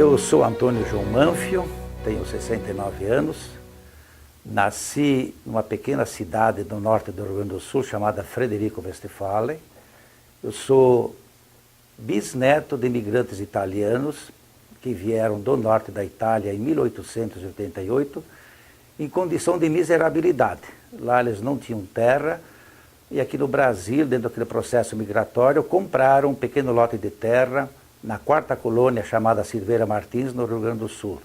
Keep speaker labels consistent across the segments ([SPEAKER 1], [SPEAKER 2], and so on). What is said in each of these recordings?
[SPEAKER 1] Eu sou Antônio João Manfio, tenho 69 anos, nasci numa pequena cidade do norte do Rio Grande do Sul chamada Frederico Westphalen. Eu sou bisneto de imigrantes italianos que vieram do norte da Itália em 1888 em condição de miserabilidade. Lá eles não tinham terra e aqui no Brasil, dentro daquele processo migratório, compraram um pequeno lote de terra na quarta colônia chamada Silveira Martins, no Rio Grande do Sul.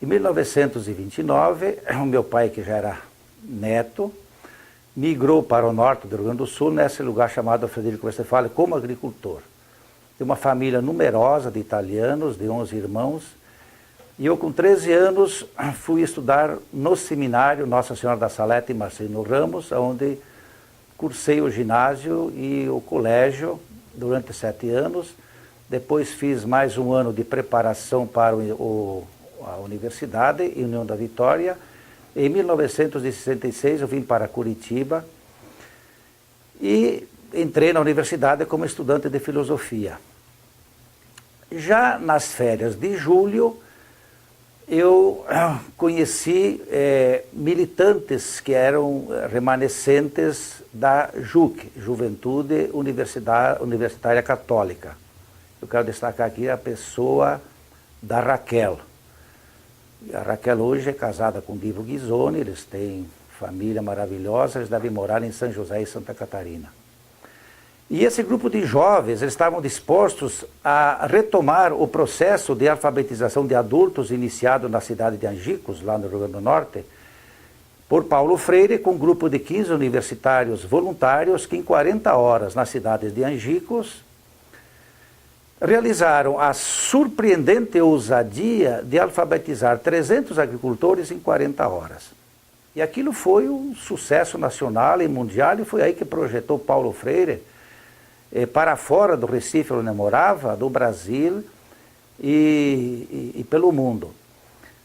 [SPEAKER 1] Em 1929, o meu pai, que já era neto, migrou para o norte do Rio Grande do Sul, nesse lugar chamado Frederico Westphalen, como agricultor. De uma família numerosa de italianos, de 11 irmãos, e eu com 13 anos fui estudar no seminário Nossa Senhora da Salete, em Marcelino Ramos, onde cursei o ginásio e o colégio durante 7 anos. Depois fiz mais um ano de preparação para a Universidade, em União da Vitória. Em 1966 eu vim para Curitiba e entrei na universidade como estudante de filosofia. Já nas férias de julho, eu conheci militantes que eram remanescentes da JUC, Juventude Universitária Católica. Eu quero destacar aqui a pessoa da Raquel. A Raquel hoje é casada com o Divo Ghisoni, eles têm família maravilhosa, eles devem morar em São José e Santa Catarina. E esse grupo de jovens, eles estavam dispostos a retomar o processo de alfabetização de adultos iniciado na cidade de Angicos, lá no Rio Grande do Norte, por Paulo Freire, com um grupo de 15 universitários voluntários que em 40 horas nas cidades de Angicos realizaram a surpreendente ousadia de alfabetizar 300 agricultores em 40 horas. E aquilo foi um sucesso nacional e mundial, e foi aí que projetou Paulo Freire para fora do Recife, onde eu morava, do Brasil e pelo mundo.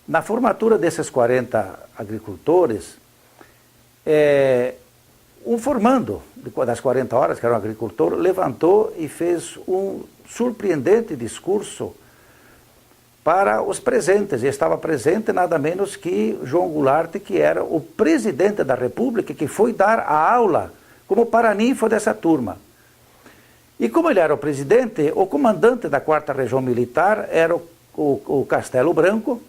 [SPEAKER 1] Na formatura desses 40 agricultores, um formando das 40 horas, que era um agricultor, levantou e fez um surpreendente discurso para os presentes. E estava presente nada menos que João Goulart, que era o presidente da República, que foi dar a aula como paraninfo dessa turma. E como ele era o presidente, o comandante da 4ª Região Militar era o Castelo Branco,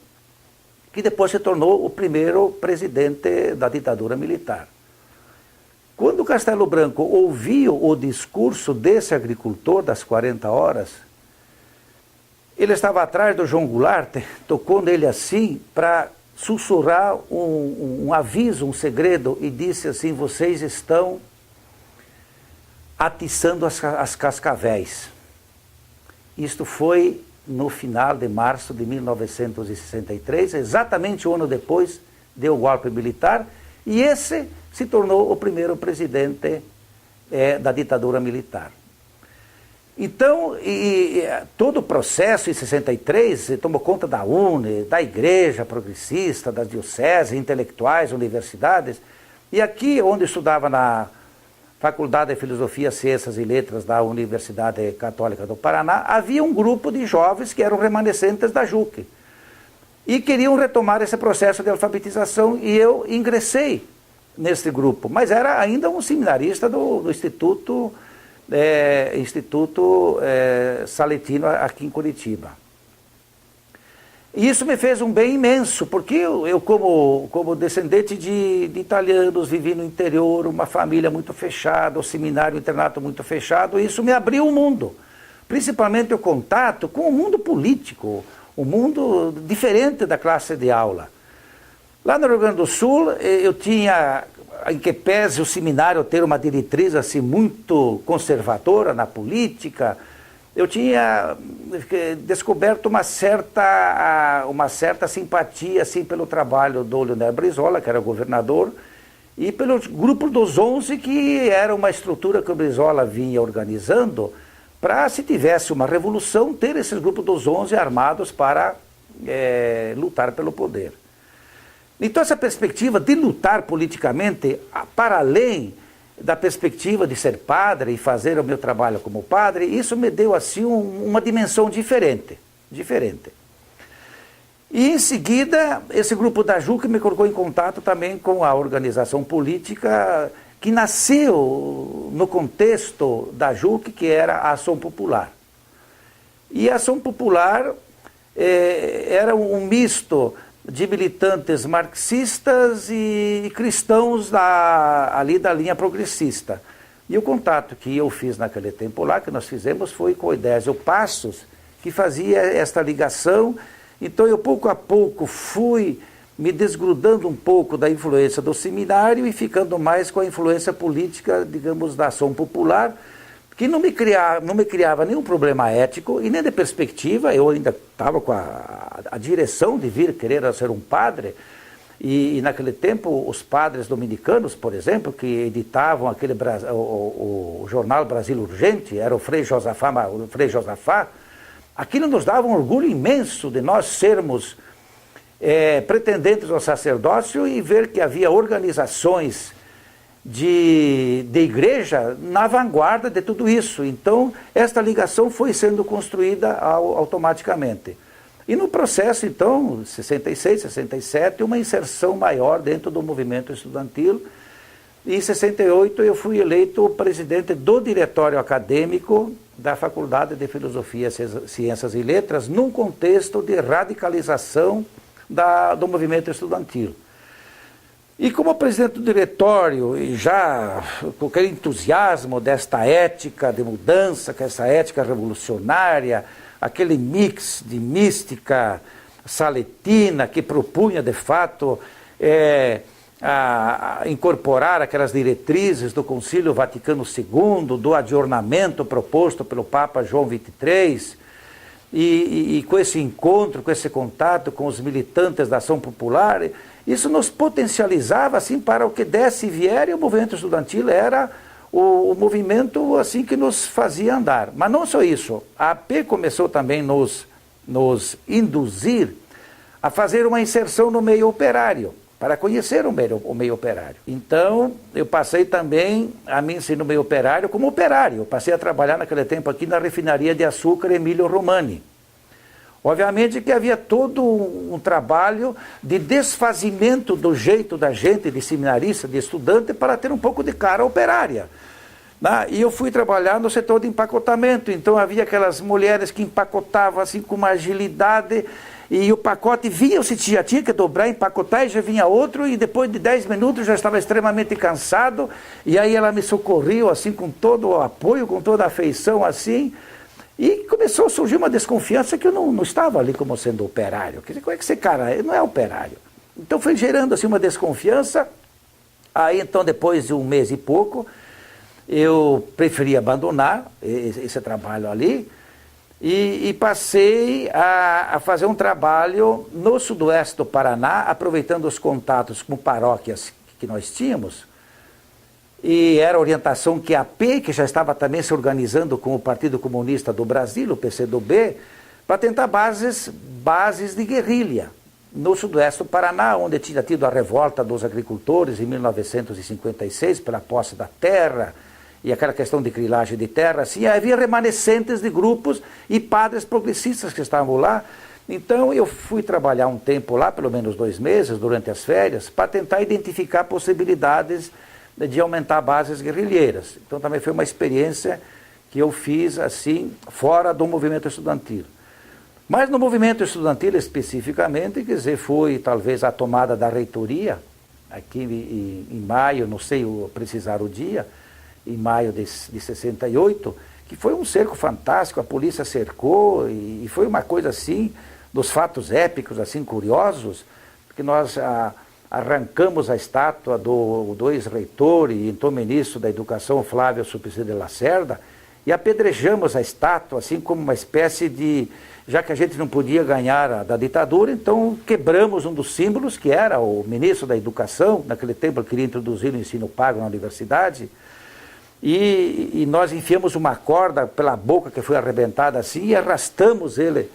[SPEAKER 1] que depois se tornou o primeiro presidente da ditadura militar. Quando o Castelo Branco ouviu o discurso desse agricultor das 40 horas, ele estava atrás do João Goulart, tocou nele assim para sussurrar um aviso, um segredo, e disse assim: vocês estão atiçando as cascavéis. Isto foi no final de março de 1963, exatamente um ano depois deu o golpe militar, e esse se tornou o primeiro presidente da ditadura militar. Então, todo o processo em 63 tomou conta da UNE, da Igreja Progressista, das dioceses, intelectuais, universidades, e aqui onde eu estudava na Faculdade de Filosofia, Ciências e Letras da Universidade Católica do Paraná, havia um grupo de jovens que eram remanescentes da JUC e queriam retomar esse processo de alfabetização, e eu ingressei nesse grupo, mas era ainda um seminarista do Instituto Saletino aqui em Curitiba. E isso me fez um bem imenso, porque eu como descendente de italianos, vivi no interior, uma família muito fechada, o seminário, o internato muito fechado, e isso me abriu o mundo, principalmente o contato com o mundo político, um mundo diferente da classe de aula. Lá no Rio Grande do Sul, eu tinha, em que pese o seminário ter uma diretriz assim, muito conservadora na política, eu tinha descoberto uma certa simpatia assim, pelo trabalho do Leonel Brizola, que era governador, e pelo grupo dos 11, que era uma estrutura que o Brizola vinha organizando para, se tivesse uma revolução, ter esses grupos dos 11 armados para lutar pelo poder. Então essa perspectiva de lutar politicamente, para além da perspectiva de ser padre e fazer o meu trabalho como padre, isso me deu assim uma dimensão diferente. diferente. E em seguida, esse grupo da JUC me colocou em contato também com a organização política que nasceu no contexto da JUC, que era a Ação Popular. E a Ação Popular era um misto de militantes marxistas e cristãos ali da linha progressista. E o contato que eu fiz naquele tempo lá, que nós fizemos, foi com o Edésio Passos, que fazia esta ligação. Então eu pouco a pouco fui me desgrudando um pouco da influência do seminário e ficando mais com a influência política, digamos, da Ação Popular, que não me criava nenhum problema ético e nem de perspectiva. Eu ainda estava com a direção de vir querer ser um padre, e naquele tempo os padres dominicanos, por exemplo, que editavam o jornal Brasil Urgente, era o Frei Josafá, aquilo nos dava um orgulho imenso de nós sermos pretendentes ao sacerdócio e ver que havia organizações de igreja na vanguarda de tudo isso. Então, esta ligação foi sendo construída automaticamente. E no processo, então, 66, 67, uma inserção maior dentro do movimento estudantil. E em 68 eu fui eleito presidente do diretório acadêmico da Faculdade de Filosofia, Ciências e Letras, num contexto de radicalização do movimento estudantil. E como presidente do diretório, e já com aquele entusiasmo desta ética de mudança, com essa ética revolucionária, aquele mix de mística saletina que propunha, de fato, a incorporar aquelas diretrizes do Concílio Vaticano II, do adornamento proposto pelo Papa João XXIII, e com esse encontro, com esse contato com os militantes da Ação Popular, isso nos potencializava assim para o que desse e vier, e o movimento estudantil era o movimento assim que nos fazia andar. Mas não só isso, a AP começou também nos induzir a fazer uma inserção no meio operário, para conhecer o meio operário. Então, eu passei também a me ensinar no meio operário como operário. Eu passei a trabalhar naquele tempo aqui na refinaria de açúcar Emílio Romani. Obviamente que havia todo um trabalho de desfazimento do jeito da gente, de seminarista, de estudante, para ter um pouco de cara operária. E eu fui trabalhar no setor de empacotamento, então havia aquelas mulheres que empacotavam assim com uma agilidade, e o pacote vinha, você já tinha que dobrar, empacotar, e já vinha outro, e depois de 10 minutos já estava extremamente cansado, e aí ela me socorreu assim com todo o apoio, com toda a afeição assim, e começou a surgir uma desconfiança que eu não estava ali como sendo operário. Quer dizer, como é que esse cara, ele não é operário? Então foi gerando assim uma desconfiança. Aí então, depois de um mês e pouco, eu preferi abandonar esse trabalho ali e passei a fazer um trabalho no sudoeste do Paraná, aproveitando os contatos com paróquias que nós tínhamos. E era a orientação que a AP, que já estava também se organizando com o Partido Comunista do Brasil, o PCdoB, para tentar bases de guerrilha no sudoeste do Paraná, onde tinha tido a revolta dos agricultores em 1956, pela posse da terra, e aquela questão de grilagem de terra, assim, havia remanescentes de grupos e padres progressistas que estavam lá. Então eu fui trabalhar um tempo lá, pelo menos 2 meses, durante as férias, para tentar identificar possibilidades de aumentar bases guerrilheiras. Então também foi uma experiência que eu fiz assim, fora do movimento estudantil. Mas no movimento estudantil especificamente, quer dizer, foi talvez a tomada da reitoria, aqui em maio, não sei precisar o dia, em maio de 68, que foi um cerco fantástico, a polícia cercou, e foi uma coisa assim, dos fatos épicos, assim, curiosos, porque nós arrancamos a estátua do ex-reitor e então ministro da Educação, Flávio Suplicy de Lacerda, e apedrejamos a estátua, assim como uma espécie de... Já que a gente não podia ganhar da ditadura, então quebramos um dos símbolos, que era o ministro da Educação, naquele tempo ele queria introduzir o ensino pago na universidade, e nós enfiamos uma corda pela boca que foi arrebentada assim, e arrastamos ele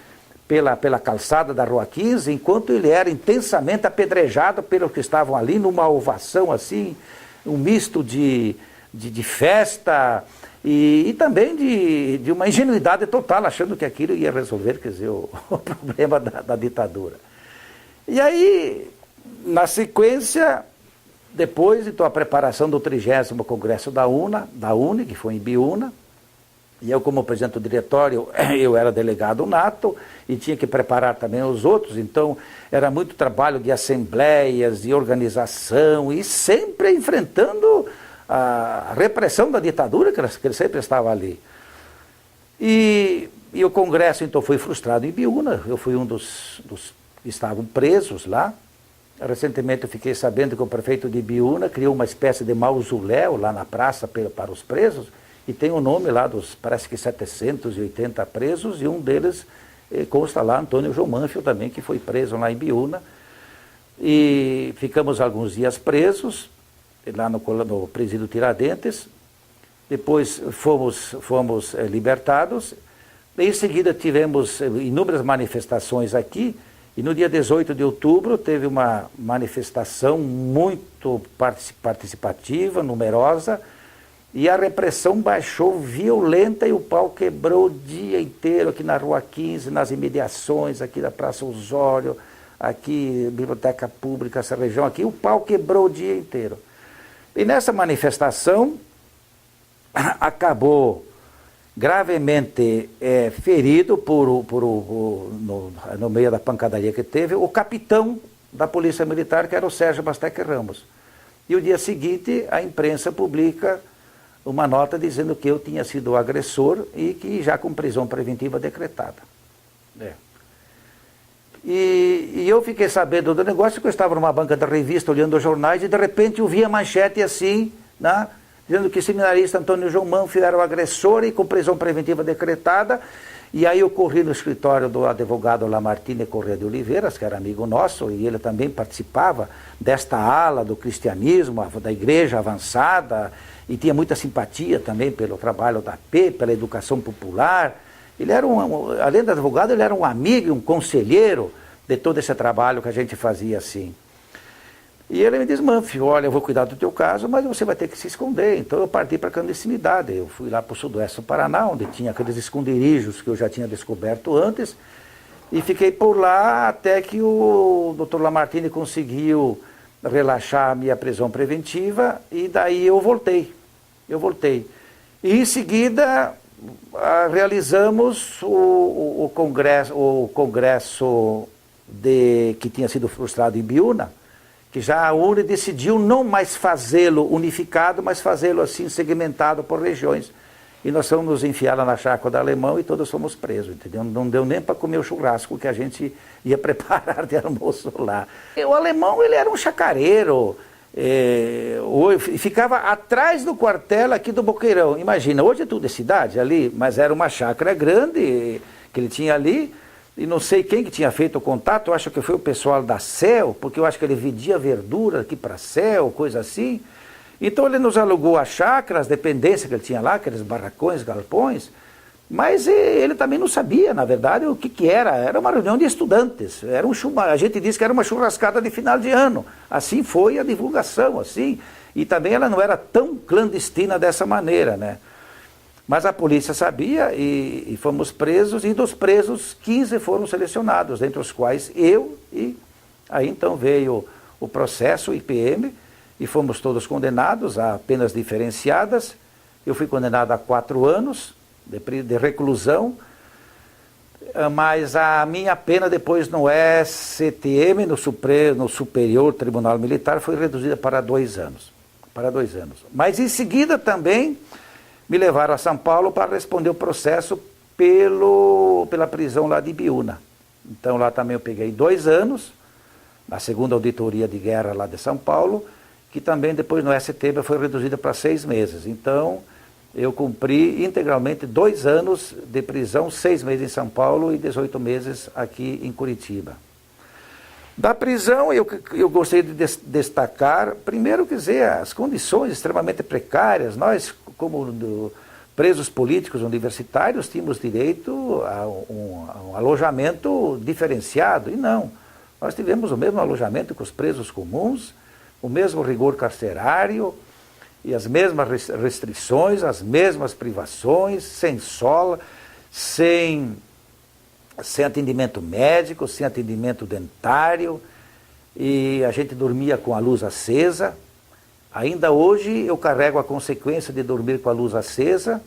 [SPEAKER 1] pela calçada da Rua 15, enquanto ele era intensamente apedrejado pelos que estavam ali, numa ovação assim, um misto de de festa e também de uma ingenuidade total, achando que aquilo ia resolver, quer dizer, o problema da ditadura. E aí, na sequência, depois, então, a preparação do 30º Congresso da UNE, que foi em Biúna, e eu, como presidente do diretório, eu era delegado nato e tinha que preparar também os outros, então era muito trabalho de assembleias, de organização e sempre enfrentando a repressão da ditadura, que ele sempre estava ali. E o Congresso, então, foi frustrado em Biúna, eu fui um dos que estavam presos lá. Recentemente eu fiquei sabendo que o prefeito de Biúna criou uma espécie de mausoléu lá na praça para os presos, e tem o nome lá dos, parece que 780 presos, e um deles consta lá, Antônio João Manfio também, que foi preso lá em Biúna. E ficamos alguns dias presos, lá no presídio Tiradentes, depois fomos libertados, e em seguida tivemos inúmeras manifestações aqui, e no dia 18 de outubro teve uma manifestação muito participativa, numerosa, e a repressão baixou violenta e o pau quebrou o dia inteiro aqui na Rua 15, nas imediações, aqui da Praça Osório, aqui Biblioteca Pública, essa região aqui, o pau quebrou o dia inteiro. E nessa manifestação acabou gravemente ferido no meio da pancadaria que teve, o capitão da Polícia Militar, que era o Sérgio Bastec Ramos. E o dia seguinte a imprensa publica uma nota dizendo que eu tinha sido o agressor e que já com prisão preventiva decretada. E eu fiquei sabendo do negócio, que eu estava numa banca da revista olhando os jornais e de repente eu vi a manchete assim, né, dizendo que o seminarista Antônio João Manfio era o agressor e com prisão preventiva decretada. E aí eu corri no escritório do advogado Lamartine Corrêa de Oliveiras, que era amigo nosso, e ele também participava desta ala do cristianismo, da igreja avançada, e tinha muita simpatia também pelo trabalho da AP, pela educação popular. Ele era além de advogado, ele era um amigo e um conselheiro de todo esse trabalho que a gente fazia assim. E ele me disse: Manfio, olha, eu vou cuidar do teu caso, mas você vai ter que se esconder. Então eu parti para a clandestinidade. Eu fui lá para o sudoeste do Paraná, onde tinha aqueles esconderijos que eu já tinha descoberto antes, e fiquei por lá até que o Dr. Lamartine conseguiu relaxar a minha prisão preventiva, e daí eu voltei. E em seguida realizamos o congresso que tinha sido frustrado em Biúna, que já a UNE decidiu não mais fazê-lo unificado, mas fazê-lo assim segmentado por regiões. E nós fomos nos enfiar lá na chácara do Alemão e todos fomos presos, entendeu? Não deu nem para comer o churrasco que a gente ia preparar de almoço lá. E o Alemão, ele era um chacareiro, ficava atrás do quartel aqui do Boqueirão. Imagina, hoje é tudo cidade ali, mas era uma chácara grande que ele tinha ali, e não sei quem que tinha feito o contato, eu acho que foi o pessoal da CEL, porque eu acho que ele vendia verdura aqui para a CEL, coisa assim. Então ele nos alugou a chácara, as dependências que ele tinha lá, aqueles barracões, galpões, mas ele também não sabia, na verdade, o que era. Era uma reunião de estudantes, a gente disse que era uma churrascada de final de ano. Assim foi a divulgação, assim, e também ela não era tão clandestina dessa maneira, né? Mas a polícia sabia e fomos presos, e dos presos 15 foram selecionados, entre os quais eu, e aí então veio o processo, o IPM, e fomos todos condenados a penas diferenciadas. Eu fui condenado a 4 anos de reclusão, mas a minha pena depois no STM, no Superior Tribunal Militar, foi reduzida para 2 anos. Mas em seguida também me levaram a São Paulo para responder o processo pela prisão lá de Biúna. Então lá também eu peguei 2 anos, na segunda auditoria de guerra lá de São Paulo, que também depois no STB foi reduzida para 6 meses. Então eu cumpri integralmente 2 anos de prisão, 6 meses em São Paulo e 18 meses aqui em Curitiba. Da prisão eu gostaria de destacar, primeiro, quer dizer, as condições extremamente precárias. Nós, como presos políticos universitários, tínhamos direito a um alojamento diferenciado, e não. Nós tivemos o mesmo alojamento que os presos comuns, o mesmo rigor carcerário, E as mesmas restrições, as mesmas privações, sem sola, sem atendimento médico, sem atendimento dentário, e a gente dormia com a luz acesa. Ainda hoje eu carrego a consequência de dormir com a luz acesa,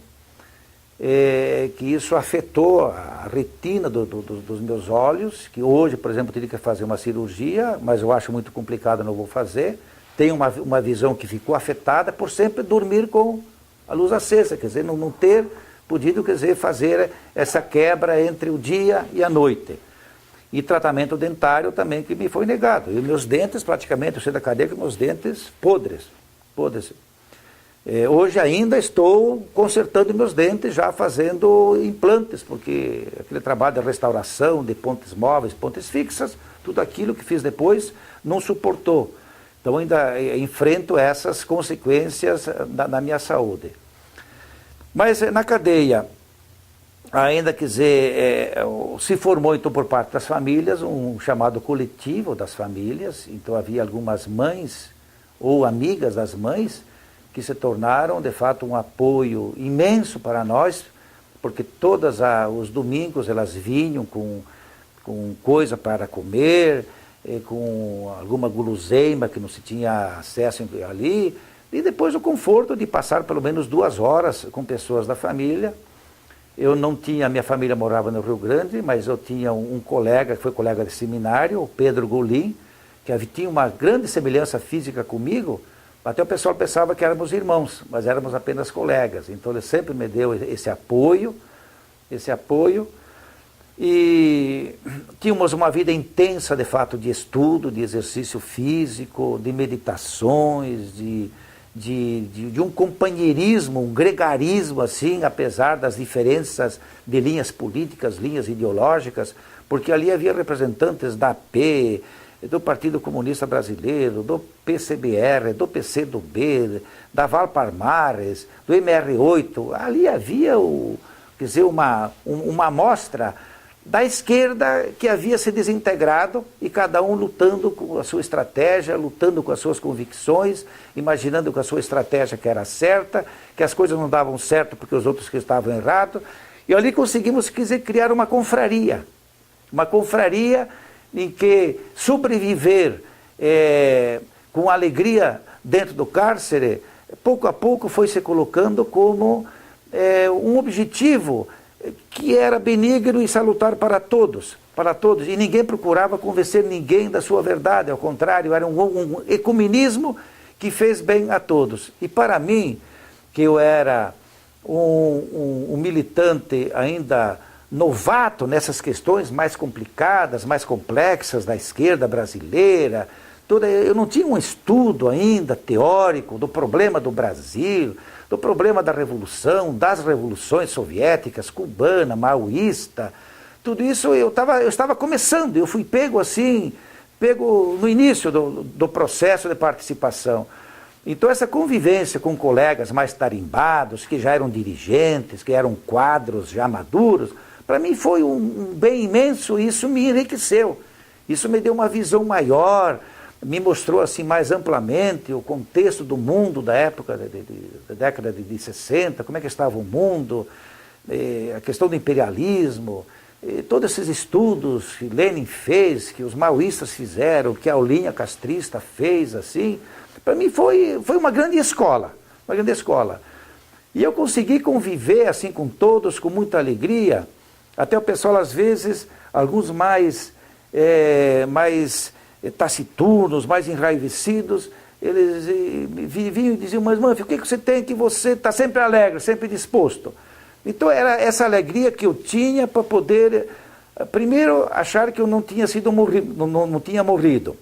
[SPEAKER 1] que isso afetou a retina dos meus olhos, que hoje, por exemplo, eu teria que fazer uma cirurgia, mas eu acho muito complicado, não vou fazer. Tenho uma visão que ficou afetada por sempre dormir com a luz acesa, quer dizer, não ter podido, quer dizer, fazer essa quebra entre o dia e a noite. E tratamento dentário também que me foi negado. E meus dentes, praticamente, eu saí da cadeia com meus dentes podres. Hoje ainda estou consertando meus dentes, já fazendo implantes, porque aquele trabalho de restauração de pontes móveis, pontes fixas, tudo aquilo que fiz depois não suportou. Então ainda enfrento essas consequências na minha saúde. Mas na cadeia, ainda quer dizer, se formou então por parte das famílias um chamado coletivo das famílias. Então havia algumas mães ou amigas das mães que se tornaram de fato um apoio imenso para nós, porque todos os domingos elas vinham com coisa para comer, com alguma guloseima que não se tinha acesso ali, e depois o conforto de passar pelo menos 2 horas com pessoas da família. Eu não tinha, minha família morava no Rio Grande, mas eu tinha um colega, que foi colega de seminário, o Pedro Golim, que tinha uma grande semelhança física comigo. Até o pessoal pensava que éramos irmãos, mas éramos apenas colegas. Então ele sempre me deu esse apoio, e tínhamos uma vida intensa de fato de estudo, de exercício físico, de meditações, de um companheirismo, um gregarismo assim, apesar das diferenças de linhas políticas, linhas ideológicas, porque ali havia representantes da AP, do Partido Comunista Brasileiro, do PCBR, do PCdoB, da Valpalmares, do MR8. Ali havia quer dizer, uma amostra da esquerda que havia se desintegrado, e cada um lutando com a sua estratégia, lutando com as suas convicções, imaginando que a sua estratégia que era certa, que as coisas não davam certo porque os outros que estavam errados. E ali conseguimos, quer dizer, criar uma confraria em que sobreviver com alegria dentro do cárcere, pouco a pouco foi se colocando como um objetivo que era benigno e salutar para todos, e ninguém procurava convencer ninguém da sua verdade, ao contrário, era um ecumenismo que fez bem a todos. E para mim, que eu era um militante ainda novato nessas questões mais complicadas, mais complexas da esquerda brasileira, eu não tinha um estudo ainda teórico do problema do Brasil, do problema da revolução, das revoluções soviéticas, cubana, maoísta. Tudo isso eu estava começando, eu fui pego no início do processo de participação. Então essa convivência com colegas mais tarimbados, que já eram dirigentes, que eram quadros já maduros, para mim foi um bem imenso, e isso me enriqueceu. Isso me deu uma visão maior, me mostrou assim mais amplamente o contexto do mundo da época, da década de 60, como é que estava o mundo, a questão do imperialismo, todos esses estudos que Lenin fez, que os maoístas fizeram, que a aulinha castrista fez, assim, para mim foi uma grande escola, E eu consegui conviver assim com todos, com muita alegria, até o pessoal às vezes, alguns mais taciturnos, mais enraivecidos, eles vinham e diziam: mas Manfio, o que você tem que você está sempre alegre, sempre disposto? Então era essa alegria que eu tinha para poder, primeiro, achar que eu não tinha morrido.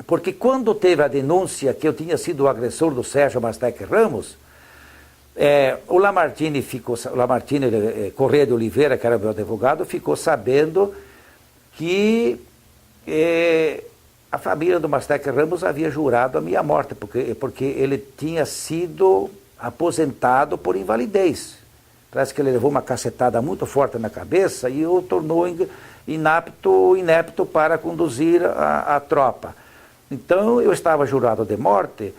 [SPEAKER 1] Porque quando teve a denúncia que eu tinha sido o agressor do Sérgio Mastec Ramos, o Lamartine Corrêa de Oliveira, que era meu advogado, ficou sabendo que a família do Mastec Ramos havia jurado a minha morte, porque ele tinha sido aposentado por invalidez. Parece que ele levou uma cacetada muito forte na cabeça e o tornou inepto para conduzir a tropa. Então eu estava jurado de morte,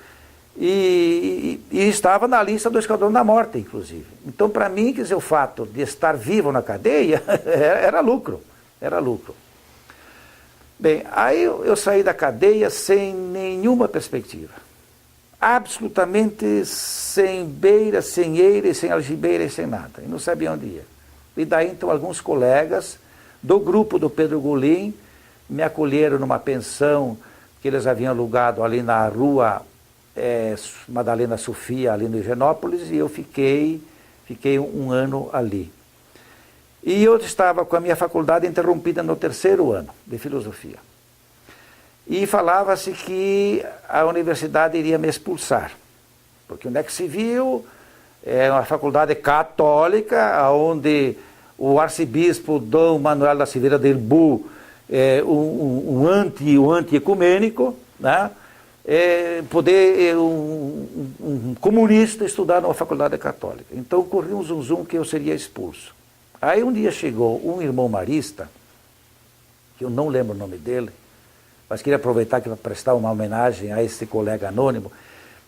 [SPEAKER 1] e estava na lista do Esquadrão da Morte, inclusive. Então, para mim, quer dizer, o fato de estar vivo na cadeia era lucro, era lucro. Bem, aí eu saí da cadeia sem nenhuma perspectiva. Absolutamente sem beira, sem eira, sem algibeira e sem nada. E não sabia onde ia. E daí, então, alguns colegas do grupo do Pedro Goulin me acolheram numa pensão que eles haviam alugado ali na rua Madalena Sofia, ali no Higienópolis, e eu fiquei um ano ali. E eu estava com a minha faculdade interrompida no 3º ano de filosofia. E falava-se que a universidade iria me expulsar, porque onde é que se viu? É uma faculdade católica, onde o arcebispo Dom Manuel da Silveira de Irbu é um anti-ecumênico, né? Um comunista estudar numa faculdade católica. Então corria um zum que eu seria expulso. Aí um dia chegou um irmão marista, que eu não lembro o nome dele, mas queria aproveitar aqui para prestar uma homenagem a esse colega anônimo.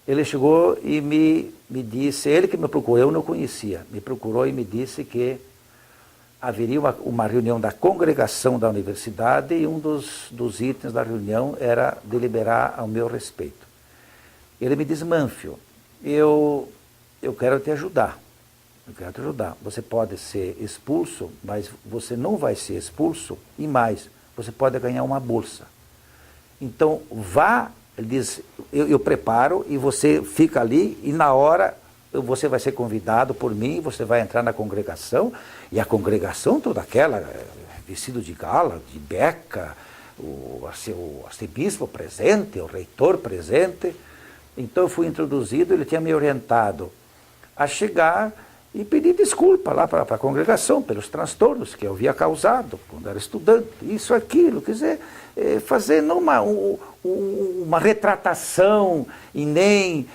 [SPEAKER 1] Ele chegou e me disse, ele que me procurou, eu não conhecia, me procurou e me disse que haveria uma reunião da congregação da universidade e um dos itens da reunião era deliberar ao meu respeito. Ele me disse, Mânfio, eu quero te ajudar. Eu quero te ajudar. Você pode ser expulso, mas você não vai ser expulso e mais, você pode ganhar uma bolsa. Então vá, ele diz, eu preparo e você fica ali e na hora você vai ser convidado por mim, você vai entrar na congregação, e a congregação toda aquela, vestido de gala, de beca, o arcebispo presente, o reitor presente. Então eu fui introduzido, ele tinha me orientado a chegar e pedir desculpa lá para a congregação pelos transtornos que eu havia causado quando era estudante, isso, aquilo, quer dizer, fazer não uma retratação e nem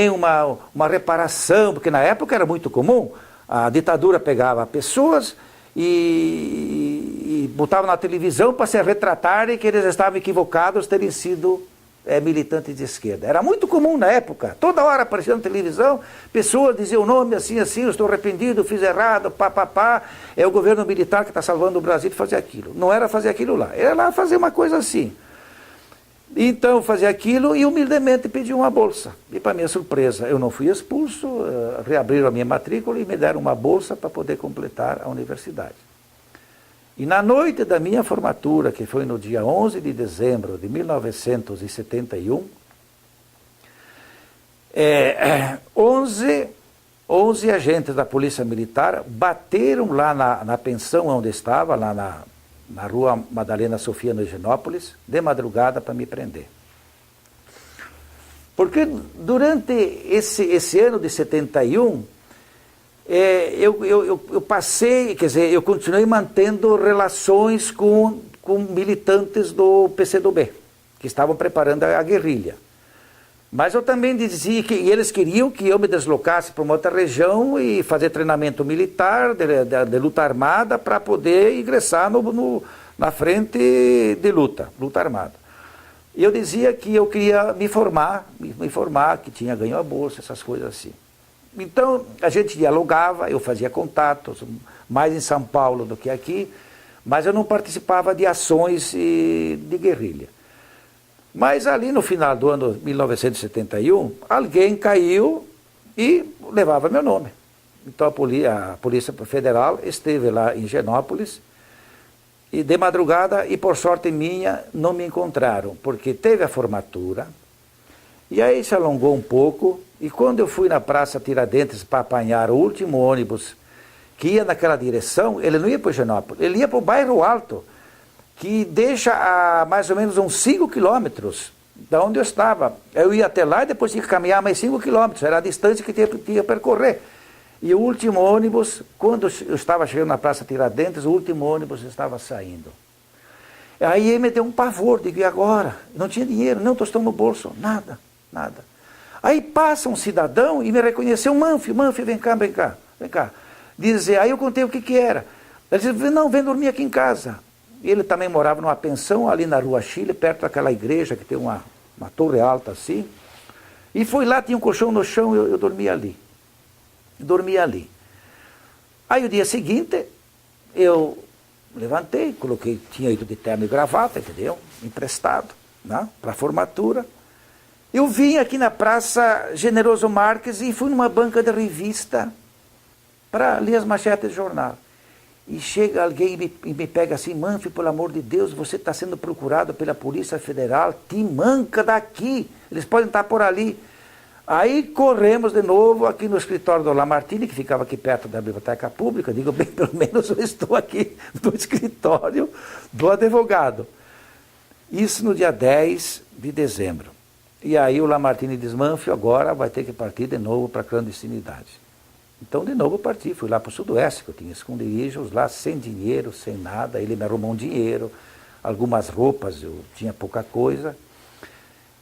[SPEAKER 1] uma reparação, porque na época era muito comum, a ditadura pegava pessoas e botava na televisão para se retratarem que eles estavam equivocados terem sido militantes de esquerda. Era muito comum na época, toda hora aparecia na televisão, pessoas diziam o nome assim, eu estou arrependido, fiz errado, é o governo militar que está salvando o Brasil de fazer aquilo. Não era fazer aquilo lá, era lá fazer uma coisa assim. Então fazia aquilo e humildemente pedi uma bolsa. E para minha surpresa, eu não fui expulso, reabriram a minha matrícula e me deram uma bolsa para poder completar a universidade. E na noite da minha formatura, que foi no dia 11 de dezembro de 1971, 11 agentes da Polícia Militar bateram lá na pensão onde estava, lá na rua Madalena Sofia, no Higienópolis, de madrugada para me prender. Porque durante esse ano de 71, eu passei, quer dizer, eu continuei mantendo relações com militantes do PCdoB, que estavam preparando a guerrilha. Mas eu também dizia que eles queriam que eu me deslocasse para uma outra região e fazer treinamento militar, de luta armada, para poder ingressar na frente de luta armada. E eu dizia que eu queria me formar, que tinha ganho a bolsa, essas coisas assim. Então a gente dialogava, eu fazia contatos, mais em São Paulo do que aqui, mas eu não participava de ações de guerrilha. Mas ali no final do ano 1971, alguém caiu e levava meu nome. Então a Polícia Federal esteve lá em Higienópolis e de madrugada, e por sorte minha, não me encontraram, porque teve a formatura, e aí se alongou um pouco, e quando eu fui na Praça Tiradentes para apanhar o último ônibus que ia naquela direção, ele não ia para o Higienópolis, ele ia para o Bairro Alto, que deixa a mais ou menos uns 5 quilômetros da onde eu estava. Eu ia até lá e depois tinha que caminhar mais 5 quilômetros, era a distância que tinha que percorrer. E o último ônibus, quando eu estava chegando na Praça Tiradentes, o último ônibus estava saindo. Aí ele me deu um pavor, digo, e agora? Não tinha dinheiro, não, estou no bolso, nada. Aí passa um cidadão e me reconheceu, Mânfio, vem cá. Dizer, aí eu contei o que era. Ele disse, não, vem dormir aqui em casa. Ele também morava numa pensão ali na Rua Chile, perto daquela igreja que tem uma torre alta assim. E fui lá, tinha um colchão no chão, eu dormia ali. Dormia ali. Aí o dia seguinte, eu levantei, coloquei, tinha ido de terno e gravata, entendeu? Emprestado, né? Para a formatura. Eu vim aqui na Praça Generoso Marques e fui numa banca de revista para ler as manchetes de jornal. E chega alguém e me pega assim, Manfio, pelo amor de Deus, você está sendo procurado pela Polícia Federal, te manca daqui, eles podem estar por ali. Aí corremos de novo aqui no escritório do Lamartine, que ficava aqui perto da Biblioteca Pública, digo, bem, pelo menos eu estou aqui no escritório do advogado. Isso no dia 10 de dezembro. E aí o Lamartine diz, Manfio, agora vai ter que partir de novo para a clandestinidade. Então, de novo, eu parti, fui lá para o Sudoeste, que eu tinha esconderijos lá, sem dinheiro, sem nada. Ele me arrumou um dinheiro, algumas roupas, eu tinha pouca coisa.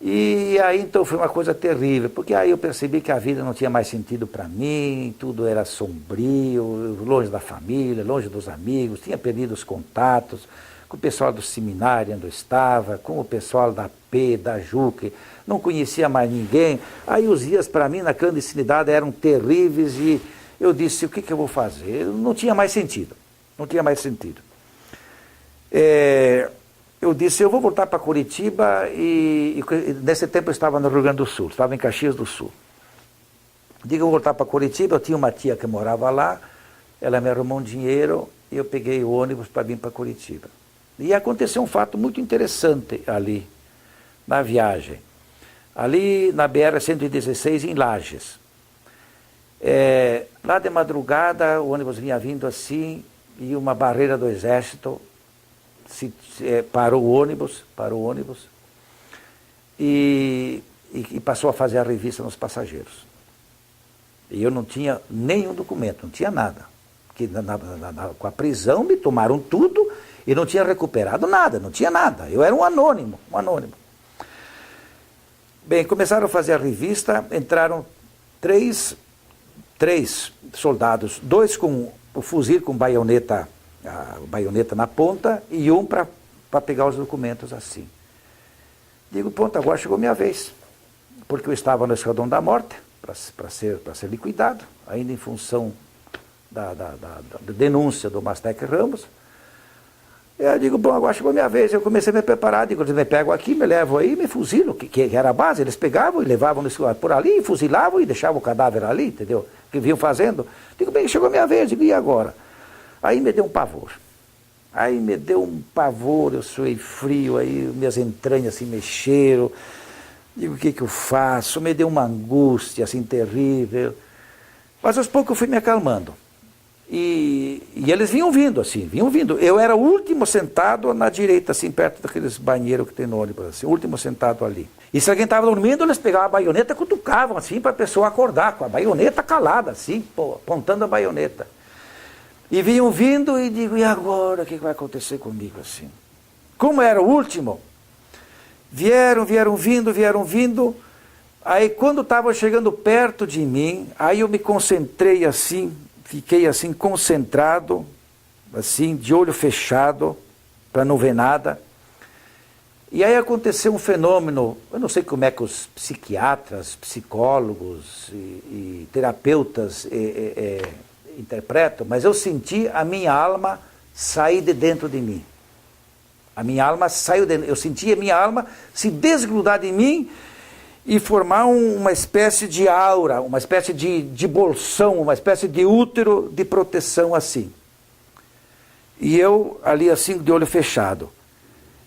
[SPEAKER 1] E aí, então, foi uma coisa terrível, porque aí eu percebi que a vida não tinha mais sentido para mim, tudo era sombrio, longe da família, longe dos amigos, tinha perdido os contatos com o pessoal do seminário onde eu estava, com o pessoal da P, da JUC, não conhecia mais ninguém. Aí os dias para mim na clandestinidade eram terríveis e eu disse, o que eu vou fazer? Não tinha mais sentido, não tinha mais sentido. Eu disse, eu vou voltar para Curitiba e nesse tempo eu estava no Rio Grande do Sul, estava em Caxias do Sul. Digo, eu vou voltar para Curitiba, eu tinha uma tia que morava lá, ela me arrumou um dinheiro e eu peguei o ônibus para vir para Curitiba. E aconteceu um fato muito interessante ali, na viagem. Ali na BR-116, em Lages. Lá de madrugada, o ônibus vinha vindo assim, e uma barreira do exército parou o ônibus, e passou a fazer a revista nos passageiros. E eu não tinha nenhum documento, não tinha nada. Porque com a prisão me tomaram tudo e não tinha recuperado nada, não tinha nada. Eu era um anônimo, Bem, começaram a fazer a revista, entraram três soldados, dois com o fuzil com baioneta, a baioneta na ponta, e um para pegar os documentos assim. Digo, pronto, agora chegou minha vez, porque eu estava no escadão da morte, para ser liquidado, ainda em função da denúncia do Mastec Ramos. Eu digo, bom, agora chegou minha vez. Eu comecei a me preparar, digo, eles me pegam aqui, me levam aí, me fuzilam, que era a base. Eles pegavam e levavam por ali, fuzilavam e deixavam o cadáver ali, entendeu? Que vinham fazendo. Digo, bem, chegou minha vez, digo, e agora? Aí me deu um pavor. Eu suei frio, aí minhas entranhas se mexeram. Digo, o que eu faço? Me deu uma angústia, assim, terrível. Mas aos poucos eu fui me acalmando. E eles vinham vindo. Eu era o último sentado na direita, assim, perto daqueles banheiros que tem no ônibus, assim, o último sentado ali. E se alguém estava dormindo, eles pegavam a baioneta e cutucavam, assim, para a pessoa acordar, com a baioneta calada, assim, apontando a baioneta. E vinham vindo e digo, e agora, o que vai acontecer comigo, assim? Como era o último, vieram vindo, aí quando estavam chegando perto de mim, aí eu me concentrei assim, fiquei assim concentrado, assim, de olho fechado, para não ver nada. E aí aconteceu um fenômeno, eu não sei como é que os psiquiatras, psicólogos e terapeutas interpretam, mas eu senti a minha alma sair de dentro de mim. A minha alma saiu de dentro, eu senti a minha alma se desgrudar de mim e formar uma espécie de aura, uma espécie de bolsão, uma espécie de útero de proteção assim. E eu ali assim, de olho fechado.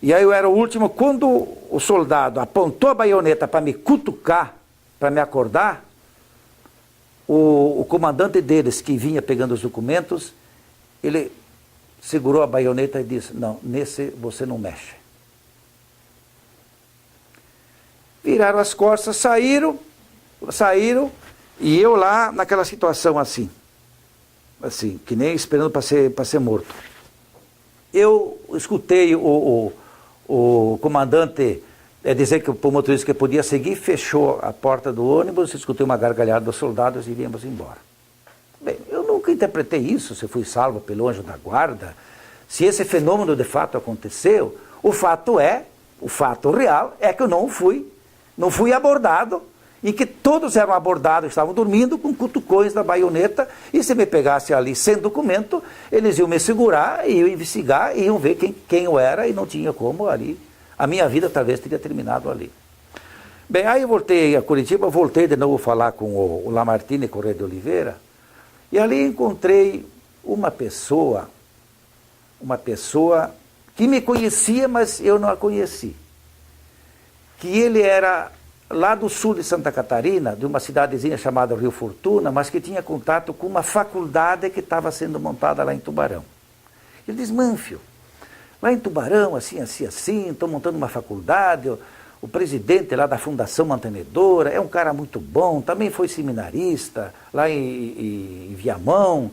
[SPEAKER 1] E aí eu era o último, quando o soldado apontou a baioneta para me cutucar, para me acordar, o comandante deles, que vinha pegando os documentos, ele segurou a baioneta e disse, não, nesse você não mexe. Viraram as costas, saíram, e eu lá naquela situação assim, que nem esperando para ser morto. Eu escutei o comandante dizer que o motorista que podia seguir, fechou a porta do ônibus, escutei uma gargalhada dos soldados e iríamos embora. Bem, eu nunca interpretei isso, se fui salvo pelo anjo da guarda, se esse fenômeno de fato aconteceu. O fato real é que eu não fui abordado em que todos eram abordados, estavam dormindo com cutucões da baioneta, e se me pegasse ali sem documento, eles iam me segurar, iam investigar, iam ver quem eu era, e não tinha como ali. A minha vida talvez teria terminado ali. Bem, aí eu voltei a Curitiba, voltei de novo a falar com o Lamartine Correia de Oliveira, e ali encontrei uma pessoa que me conhecia, mas eu não a conheci. Que ele era lá do sul de Santa Catarina, de uma cidadezinha chamada Rio Fortuna, mas que tinha contato com uma faculdade que estava sendo montada lá em Tubarão. Ele diz: Mânfio, lá em Tubarão, assim, estou montando uma faculdade, o presidente lá da Fundação Mantenedora é um cara muito bom, também foi seminarista lá em Viamão,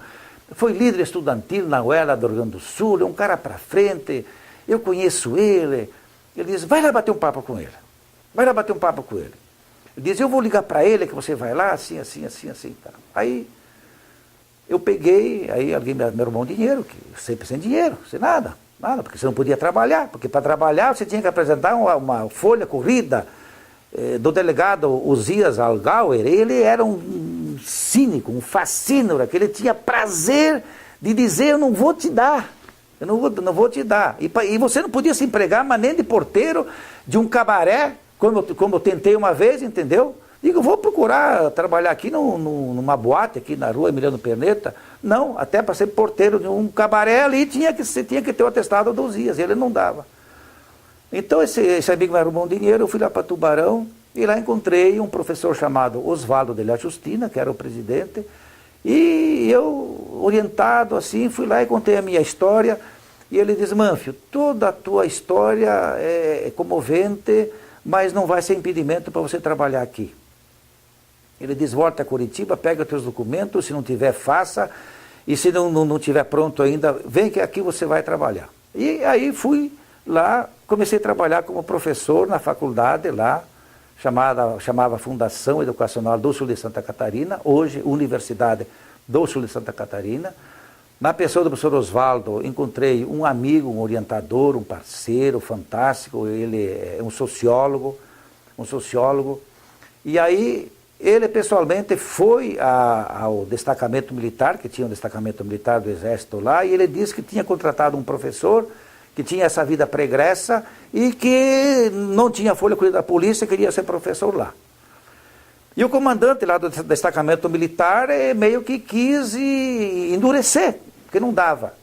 [SPEAKER 1] foi líder estudantil na UELA do Rio Grande do Sul, é um cara para frente, eu conheço ele. Ele diz: vai lá bater um papo com ele. Vai lá bater um papo com ele. Ele diz: eu vou ligar para ele que você vai lá, assim. Tá. Aí eu peguei, aí alguém me arrumou um dinheiro, que sempre sem dinheiro, sem nada, porque você não podia trabalhar, porque para trabalhar você tinha que apresentar uma folha corrida do delegado Uzias Algauer. Ele era um cínico, um fascínora, que ele tinha prazer de dizer: eu não vou te dar. Eu não vou te dar. E você não podia se empregar, mas nem de porteiro de um cabaré, como eu tentei uma vez, entendeu? Digo: vou procurar trabalhar aqui numa boate, aqui na rua Emiliano Perneta. Não, até para ser porteiro de um cabaré ali, você tinha que ter o atestado 12 dias, ele não dava. Então esse amigo me arrumou um dinheiro, eu fui lá para Tubarão, e lá encontrei um professor chamado Osvaldo de la Justina, que era o presidente, e eu, orientado assim, fui lá e contei a minha história, e ele diz: Mânfio, toda a tua história é comovente, mas não vai ser impedimento para você trabalhar aqui. Ele diz: volta a Curitiba, pega os teus documentos, se não tiver, faça, e se não tiver pronto ainda, vem que aqui você vai trabalhar. E aí fui lá, comecei a trabalhar como professor na faculdade lá, chamava Fundação Educacional do Sul de Santa Catarina, hoje Universidade do Sul de Santa Catarina. Na pessoa do professor Osvaldo, encontrei um amigo, um orientador, um parceiro fantástico. Ele é um sociólogo, e aí ele pessoalmente foi ao destacamento militar, que tinha um destacamento militar do Exército lá, e ele disse que tinha contratado um professor que tinha essa vida pregressa e que não tinha folha da polícia, queria ser professor lá. E o comandante lá do destacamento militar meio que quis endurecer, porque não dava.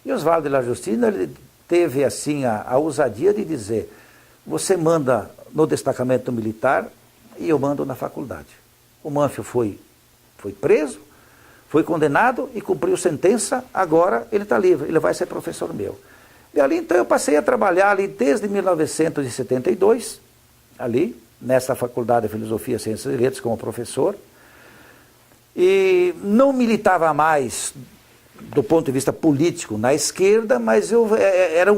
[SPEAKER 1] E Osvaldo de la Justina, ele teve assim a ousadia de dizer: você manda no destacamento militar e eu mando na faculdade. O Mânfio foi preso, foi condenado e cumpriu sentença, agora ele está livre, ele vai ser professor meu. E ali então eu passei a trabalhar ali desde 1972, ali, nessa Faculdade de Filosofia, Ciências e Letras, como professor, e não militava mais do ponto de vista político na esquerda, mas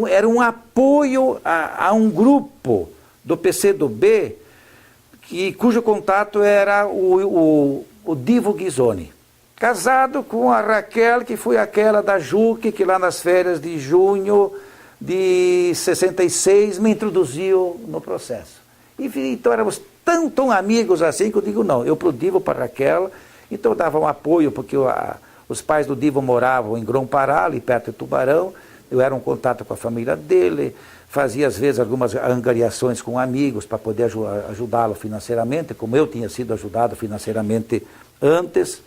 [SPEAKER 1] era um apoio a um grupo do PCdoB, cujo contato era o Divo Ghisoni, casado com a Raquel, que foi aquela da JUC, que lá nas férias de junho de 66 me introduziu no processo. E então éramos tão amigos assim que eu digo: não, eu pro Divo, para Raquel, então eu dava um apoio, porque os pais do Divo moravam em Grão-Pará, ali perto de Tubarão, eu era um contato com a família dele, fazia às vezes algumas angariações com amigos para poder ajudá-lo financeiramente, como eu tinha sido ajudado financeiramente antes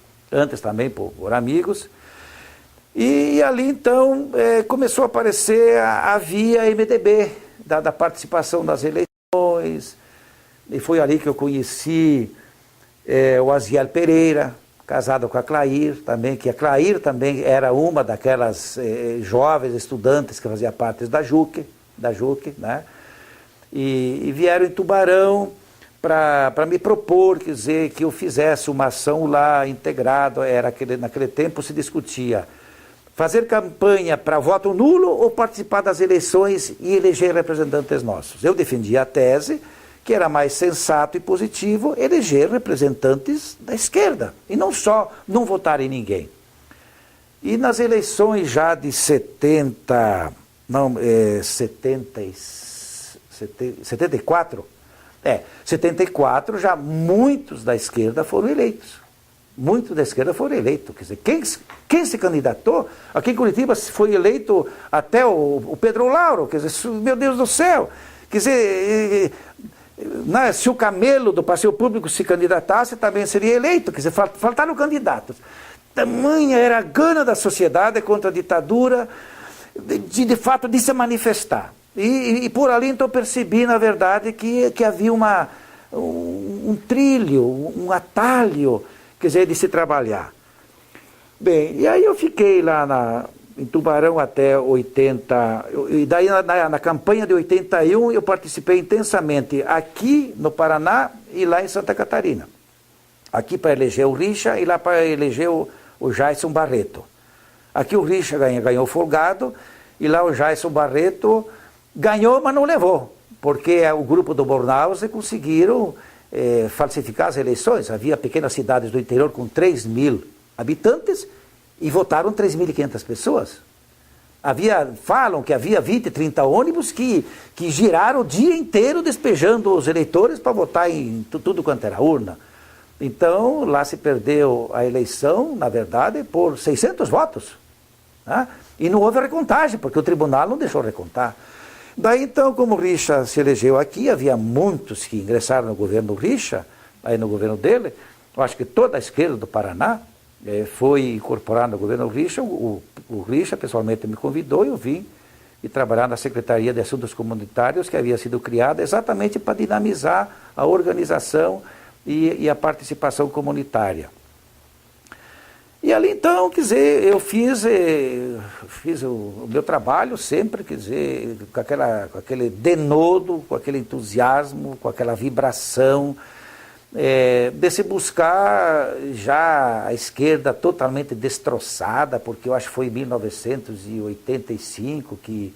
[SPEAKER 1] também por amigos. E ali então começou a aparecer a via MDB, da participação das eleições, e foi ali que eu conheci o Aziel Pereira, casado com a Clair também, que a Clair também era uma daquelas jovens estudantes que fazia parte da JUC, né? E vieram em Tubarão para me propor, quer dizer, que eu fizesse uma ação lá integrada. Naquele tempo se discutia fazer campanha para voto nulo ou participar das eleições e eleger representantes nossos. Eu defendia a tese que era mais sensato e positivo eleger representantes da esquerda, e não só não votar em ninguém. E nas eleições já de 74, 74 já muitos da esquerda foram eleitos. Muitos da esquerda foram eleitos. Quer dizer, quem se candidatou, aqui em Curitiba foi eleito até o Pedro Lauro, quer dizer, meu Deus do céu. Quer dizer, se o Camelo do Passeio Público se candidatasse, também seria eleito. Quer dizer, faltaram candidatos. Tamanha era a gana da sociedade contra a ditadura, de fato, de se manifestar. E por ali, então, percebi, na verdade, que havia um trilho, um atalho, quer dizer, de se trabalhar. Bem, e aí eu fiquei lá em Tubarão até 80, e daí na campanha de 81 eu participei intensamente aqui no Paraná e lá em Santa Catarina. Aqui para eleger o Richa e lá para eleger o Jaison Barreto. Aqui o Richa ganhou folgado e lá o Jaison Barreto ganhou, mas não levou, porque o grupo do Bornhausen conseguiram falsificar as eleições. Havia pequenas cidades do interior com 3.000 habitantes e votaram 3.500 pessoas. Falam que havia 20, 30 ônibus que giraram o dia inteiro despejando os eleitores para votar em tudo quanto era urna. Então, lá se perdeu a eleição, na verdade, por 600 votos. Né? E não houve recontagem, porque o tribunal não deixou recontar. Daí, então, como o Richa se elegeu aqui, havia muitos que ingressaram no governo Richa, aí no governo dele, eu acho que toda a esquerda do Paraná foi incorporada no governo Richa. O Richa pessoalmente me convidou e eu vim e trabalhar na Secretaria de Assuntos Comunitários, que havia sido criada exatamente para dinamizar a organização e a participação comunitária. E ali então, quer dizer, eu fiz o meu trabalho sempre, quer dizer, com aquele denodo, com aquele entusiasmo, com aquela vibração, de se buscar já a esquerda totalmente destroçada, porque eu acho que foi em 1985 que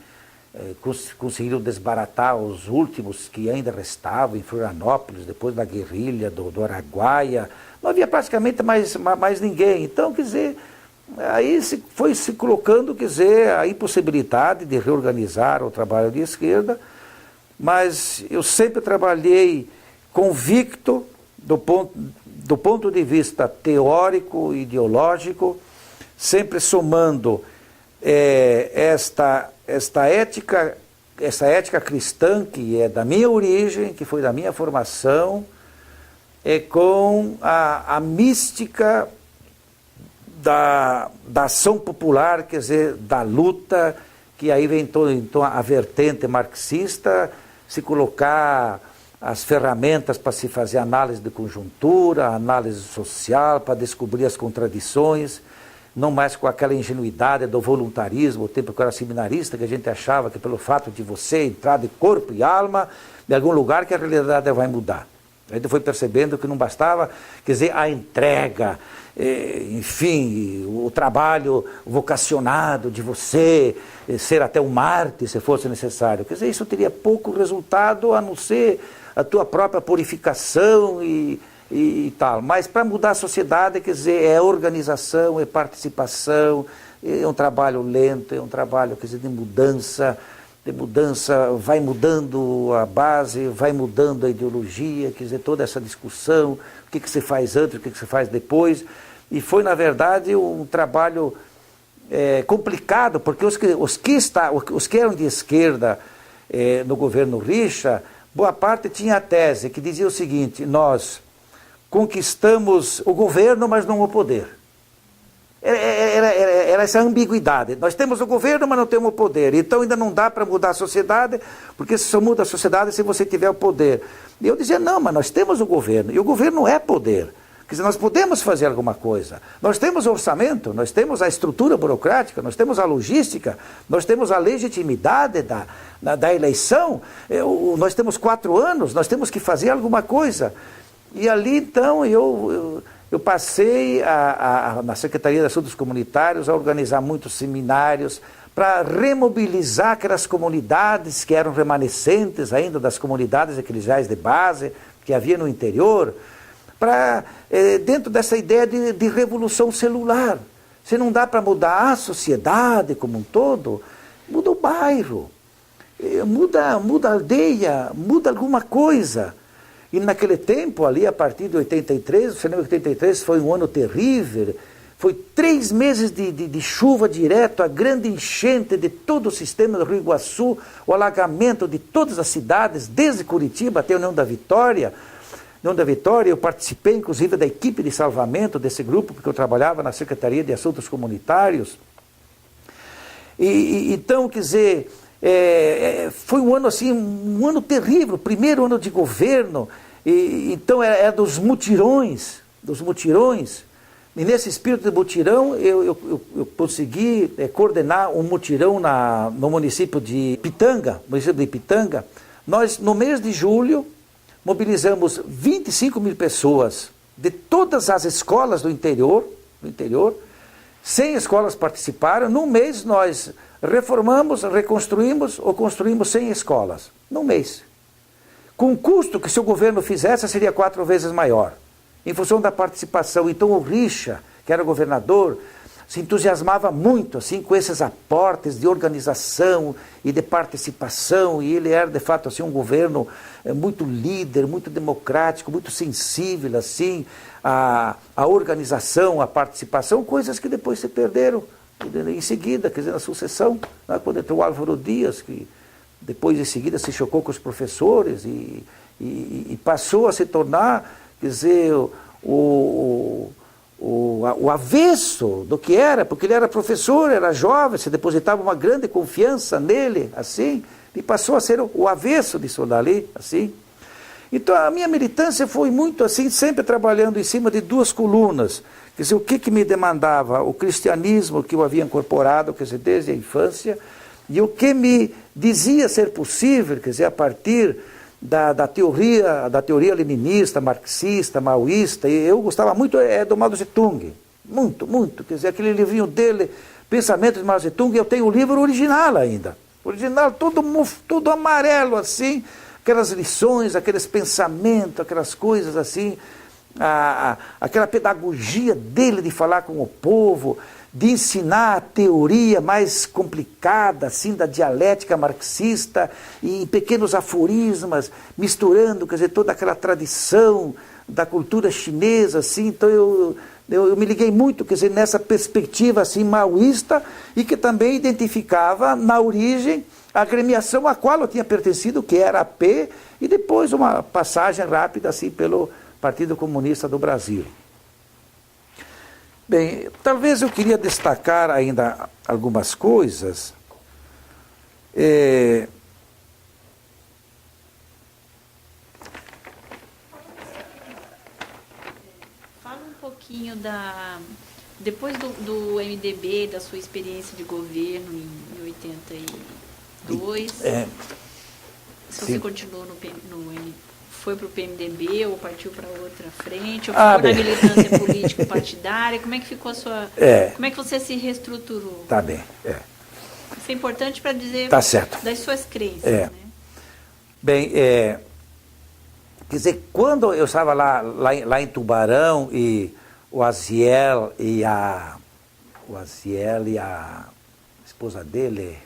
[SPEAKER 1] conseguiram desbaratar os últimos que ainda restavam em Florianópolis, depois da guerrilha do Araguaia. Não havia praticamente mais ninguém. Então, quer dizer, aí foi se colocando, quer dizer, a impossibilidade de reorganizar o trabalho de esquerda, mas eu sempre trabalhei convicto do ponto de vista teórico, ideológico, sempre somando esta ética cristã, que é da minha origem, que foi da minha formação, com a mística da ação popular, quer dizer, da luta, que aí vem então a vertente marxista, se colocar as ferramentas para se fazer análise de conjuntura, análise social, para descobrir as contradições, não mais com aquela ingenuidade do voluntarismo, o tempo que eu era seminarista, que a gente achava que pelo fato de você entrar de corpo e alma em algum lugar que a realidade vai mudar. A gente foi percebendo que não bastava, quer dizer, a entrega, enfim, o trabalho vocacionado de você, ser até um mártir se fosse necessário. Quer dizer, isso teria pouco resultado a não ser a tua própria purificação e tal. Mas para mudar a sociedade, quer dizer, é organização, é participação, é um trabalho lento, é um trabalho, quer dizer, de mudança, vai mudando a base, vai mudando a ideologia, quer dizer, toda essa discussão, o que se faz antes, o que se faz depois. E foi, na verdade, um trabalho complicado, porque os que eram de esquerda no governo Richa, boa parte tinha a tese que dizia o seguinte: nós conquistamos o governo, mas não o poder. Era essa ambiguidade. Nós temos o governo, mas não temos o poder. Então ainda não dá para mudar a sociedade, porque só muda a sociedade se você tiver o poder. E eu dizia, não, mas nós temos o governo, e o governo é poder. Quer dizer, nós podemos fazer alguma coisa. Nós temos o orçamento, nós temos a estrutura burocrática, nós temos a logística, nós temos a legitimidade da eleição, nós temos 4 anos, nós temos que fazer alguma coisa. E ali, então, eu passei na Secretaria de Assuntos Comunitários a organizar muitos seminários para remobilizar aquelas comunidades que eram remanescentes ainda das comunidades eclesiais de base que havia no interior, dentro dessa ideia de revolução celular. Se não dá para mudar a sociedade como um todo, muda o bairro, muda a aldeia, muda alguma coisa. E naquele tempo ali, a partir de 83, você lembra que 83 foi um ano terrível, foi 3 meses de chuva direto, a grande enchente de todo o sistema do Rio Iguaçu, o alagamento de todas as cidades, desde Curitiba até a União da Vitória. União da Vitória, eu participei inclusive da equipe de salvamento desse grupo, porque eu trabalhava na Secretaria de Assuntos Comunitários. Então, quer dizer, foi um ano assim, um ano terrível, primeiro ano de governo, então era dos mutirões, e nesse espírito de mutirão eu consegui coordenar um mutirão no município de Ipitanga. Nós, no mês de julho, mobilizamos 25 mil pessoas de todas as escolas do interior, 100 escolas participaram. Num mês nós reformamos, reconstruímos ou construímos 100 escolas. Num mês. Com um custo que se o governo fizesse seria 4 vezes maior. Em função da participação. Então o Richa, que era governador, se entusiasmava muito assim, com esses aportes de organização e de participação. E ele era de fato assim, um governo muito líder, muito democrático, muito sensível assim, a organização, a participação, coisas que depois se perderam em seguida, quer dizer, na sucessão, né, quando entrou o Álvaro Dias, que depois em seguida se chocou com os professores e passou a se tornar, quer dizer, o avesso do que era, porque ele era professor, era jovem, se depositava uma grande confiança nele, assim, e passou a ser o avesso disso dali, assim. Então a minha militância foi muito assim, sempre trabalhando em cima de 2 colunas. Quer dizer, o que me demandava? O cristianismo que eu havia incorporado, quer dizer, desde a infância, e o que me dizia ser possível, quer dizer, a partir da teoria leninista, marxista, maoísta. E eu gostava muito do Mao Tse-tung, muito, quer dizer, aquele livrinho dele, Pensamento de Mao Tse-tung, eu tenho o livro original ainda, todo amarelo assim, aquelas lições, aqueles pensamentos, aquelas coisas assim, aquela pedagogia dele de falar com o povo, de ensinar a teoria mais complicada, assim, da dialética marxista, e em pequenos aforismas, misturando, quer dizer, toda aquela tradição da cultura chinesa, assim. Então eu me liguei muito, quer dizer, nessa perspectiva, assim, maoísta, e que também identificava, na origem, a agremiação a qual eu tinha pertencido, que era a P, e depois uma passagem rápida, assim, pelo Partido Comunista do Brasil. Bem, talvez eu queria destacar ainda algumas coisas.
[SPEAKER 2] Fala um pouquinho depois do MDB, da sua experiência de governo em 82. Se você continuou foi para o PMDB ou partiu para outra frente, ou ficou na militância político-partidária, como é que ficou a sua... Como é que você se reestruturou?
[SPEAKER 1] Tá bem,
[SPEAKER 2] Isso é importante para dizer
[SPEAKER 1] tá certo.
[SPEAKER 2] Das suas crenças, né?
[SPEAKER 1] Bem, quer dizer, quando eu estava lá em Tubarão, e o Aziel e a esposa dele,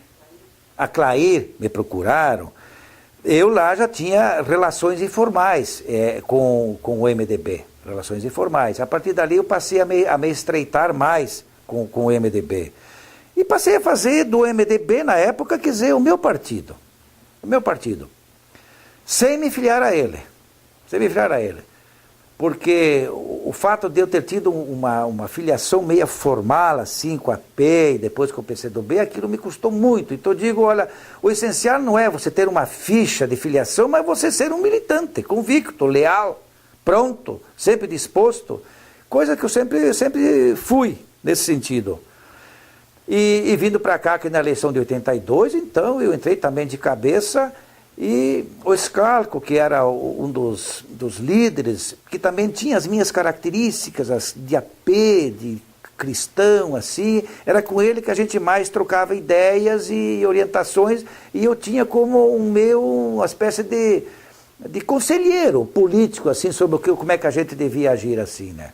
[SPEAKER 1] a Clair, me procuraram, eu lá já tinha relações informais com o MDB, relações informais. A partir dali eu passei a me estreitar mais com o MDB. E passei a fazer do MDB, na época, quer dizer, o meu partido, sem me filiar a ele, porque o fato de eu ter tido uma filiação meia formal, assim, com a P e depois com o PCdoB, aquilo me custou muito. Então eu digo, olha, o essencial não é você ter uma ficha de filiação, mas você ser um militante, convicto, leal, pronto, sempre disposto, coisa que eu sempre fui nesse sentido. E vindo para cá, que na eleição de 82, então eu entrei também de cabeça. E o Scalco, que era um dos líderes, que também tinha as minhas características de AP, de cristão, assim, era com ele que a gente mais trocava ideias e orientações, e eu tinha como uma espécie de conselheiro político, assim, sobre como é que a gente devia agir, assim, né?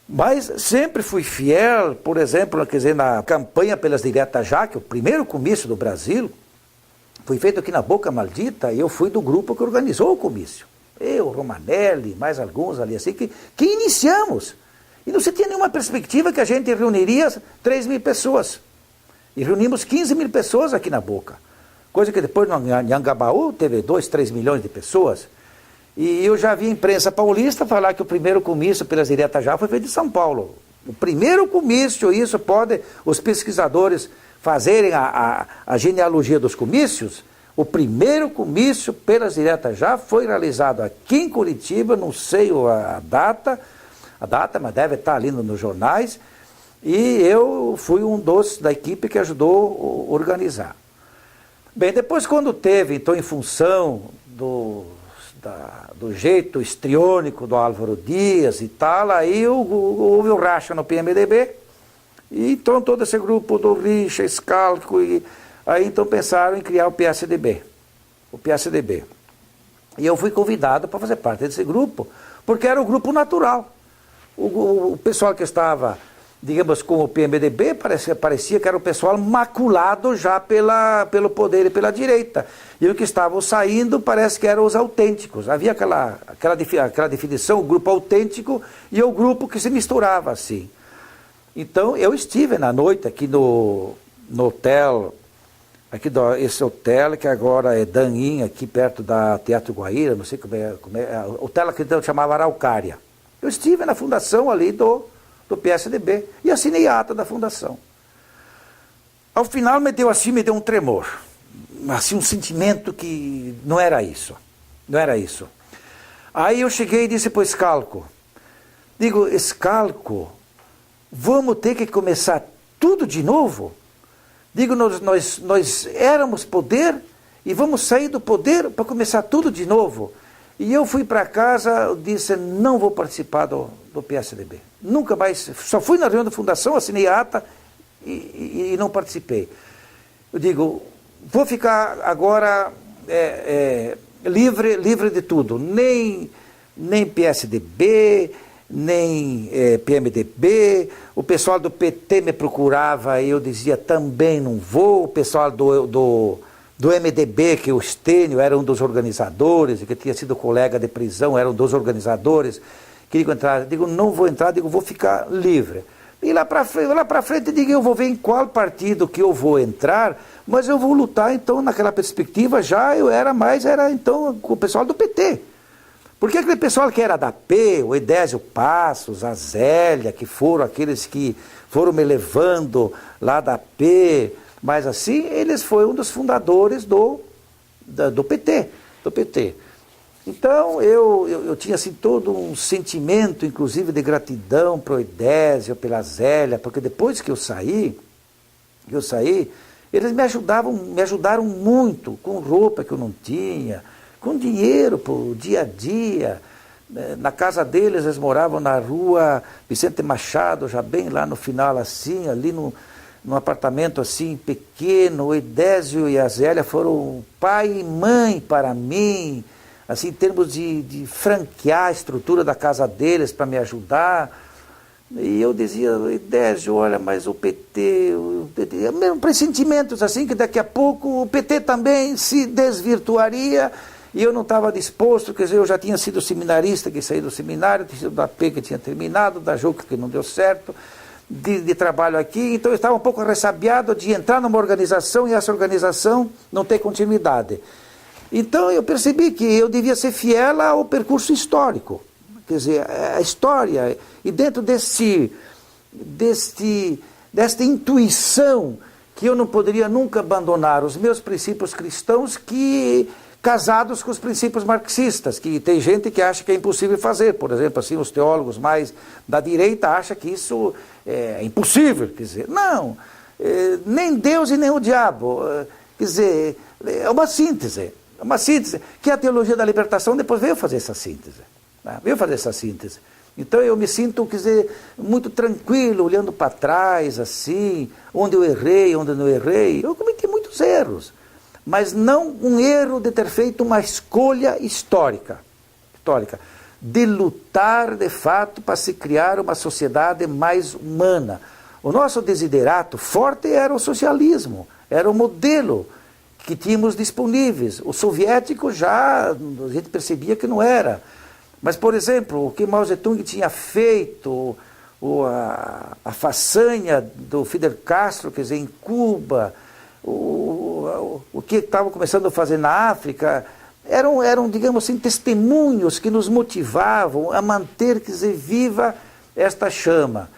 [SPEAKER 1] Mas sempre fui fiel, por exemplo, quer dizer, na campanha pelas diretas já, que é o primeiro comício do Brasil, foi feito aqui na Boca Maldita, e eu fui do grupo que organizou o comício. eu, Romanelli, mais alguns ali assim, que iniciamos. E não se tinha nenhuma perspectiva que a gente reuniria 3 mil pessoas. E reunimos 15 mil pessoas aqui na Boca. Coisa que depois em Anhangabaú teve 2, 3 milhões de pessoas. E eu já vi a imprensa paulista falar que o primeiro comício pelas diretas já foi feito em São Paulo. O primeiro comício, isso pode os pesquisadores fazerem a genealogia dos comícios. O primeiro comício pelas diretas já foi realizado aqui em Curitiba, não sei a data, mas deve estar ali nos jornais, e eu fui um da equipe que ajudou a organizar. Bem, depois quando teve, então em função do jeito histriônico do Álvaro Dias e tal, aí houve o racha no PMDB, e então todo esse grupo do Richa, Scalco, e aí então pensaram em criar o PSDB. E eu fui convidado para fazer parte desse grupo, porque era o grupo natural. O pessoal que estava, digamos, com o PMDB, parecia que era o pessoal maculado já pelo poder e pela direita. E o que estavam saindo parece que eram os autênticos. Havia aquela definição, o grupo autêntico e o grupo que se misturava assim. Então eu estive na noite aqui no hotel, esse hotel que agora é Danin, aqui perto da Teatro Guaíra, não sei como é, o hotel que então chamava Araucária. Eu estive na fundação ali do PSDB e assinei a ata da fundação. Ao final me deu um tremor, assim, um sentimento que não era isso. Aí eu cheguei e disse para o Scalco, Scalco, vamos ter que começar tudo de novo? Nós éramos poder e vamos sair do poder para começar tudo de novo. E eu fui para casa, disse, não vou participar do PSDB. Nunca mais, só fui na reunião da fundação, assinei a ata e não participei. Eu digo, vou ficar agora livre de tudo, nem PSDB, nem PMDB, o pessoal do PT me procurava e eu dizia, também não vou, o pessoal do MDB, que o Estênio era um dos organizadores, que tinha sido colega de prisão, era um dos organizadores, queria entrar, digo, não vou entrar, vou ficar livre. E lá para frente, digo, eu vou ver em qual partido que eu vou entrar, mas eu vou lutar, então, naquela perspectiva, era então com o pessoal do PT. Porque aquele pessoal que era da P, o Edésio Passos, a Zélia, que foram aqueles que foram me levando lá da P, mas assim, eles foram um dos fundadores do PT. Então, eu tinha assim todo um sentimento, inclusive, de gratidão para o Edésio, pela Zélia, porque depois que eu saí, eles me ajudaram muito, com roupa que eu não tinha, com dinheiro para o dia a dia. Na casa deles, eles moravam na rua Vicente Machado, já bem lá no final, assim, ali num apartamento assim pequeno. O Edésio e a Zélia foram pai e mãe para mim, assim, em termos de franquear a estrutura da casa deles para me ajudar. E eu dizia, Edésio, olha, mas o PT, mesmo pressentimentos assim, que daqui a pouco o PT também se desvirtuaria. E eu não estava disposto, quer dizer, eu já tinha sido seminarista, que saí do seminário, tinha sido da P que tinha terminado, da JUC que não deu certo, de trabalho aqui, então eu estava um pouco ressabiado de entrar numa organização e essa organização não ter continuidade. Então eu percebi que eu devia ser fiel ao percurso histórico, quer dizer, a história, e dentro desta intuição que eu não poderia nunca abandonar os meus princípios cristãos casados com os princípios marxistas, que tem gente que acha que é impossível fazer, por exemplo, assim, os teólogos mais da direita acham que isso é impossível, quer dizer, não, nem Deus e nem o diabo, quer dizer, é uma síntese, que a teologia da libertação depois veio fazer essa síntese, né? Então eu me sinto, quer dizer, muito tranquilo, olhando para trás, assim, onde eu errei, onde não errei, eu cometi muitos erros, mas não um erro de ter feito uma escolha histórica, de lutar de fato para se criar uma sociedade mais humana. O nosso desiderato forte era o socialismo, era o modelo que tínhamos disponíveis. O soviético já, a gente percebia que não era. Mas, por exemplo, o que Mao Zedong tinha feito, a façanha do Fidel Castro, quer dizer, em Cuba, o que estava começando a fazer na África, eram, digamos assim, testemunhos que nos motivavam a manter, quer dizer, viva esta chama.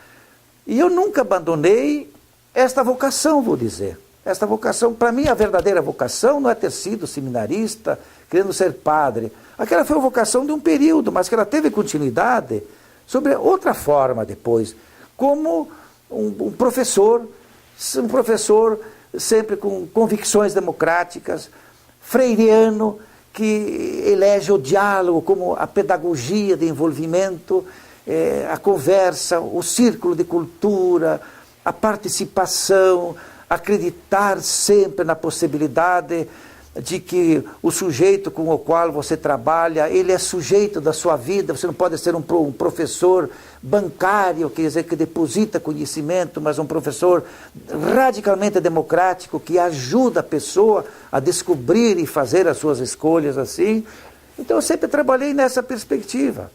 [SPEAKER 1] E eu nunca abandonei esta vocação, vou dizer. Esta vocação, para mim, a verdadeira vocação não é ter sido seminarista, querendo ser padre. Aquela foi a vocação de um período, mas que ela teve continuidade sobre outra forma depois, como um professor sempre com convicções democráticas, freiriano, que elege o diálogo como a pedagogia de envolvimento, a conversa, o círculo de cultura, a participação, acreditar sempre na possibilidade de que o sujeito com o qual você trabalha, ele é sujeito da sua vida. Você não pode ser um professor bancário, quer dizer, que deposita conhecimento, mas um professor radicalmente democrático, que ajuda a pessoa a descobrir e fazer as suas escolhas assim. Então eu sempre trabalhei nessa perspectiva.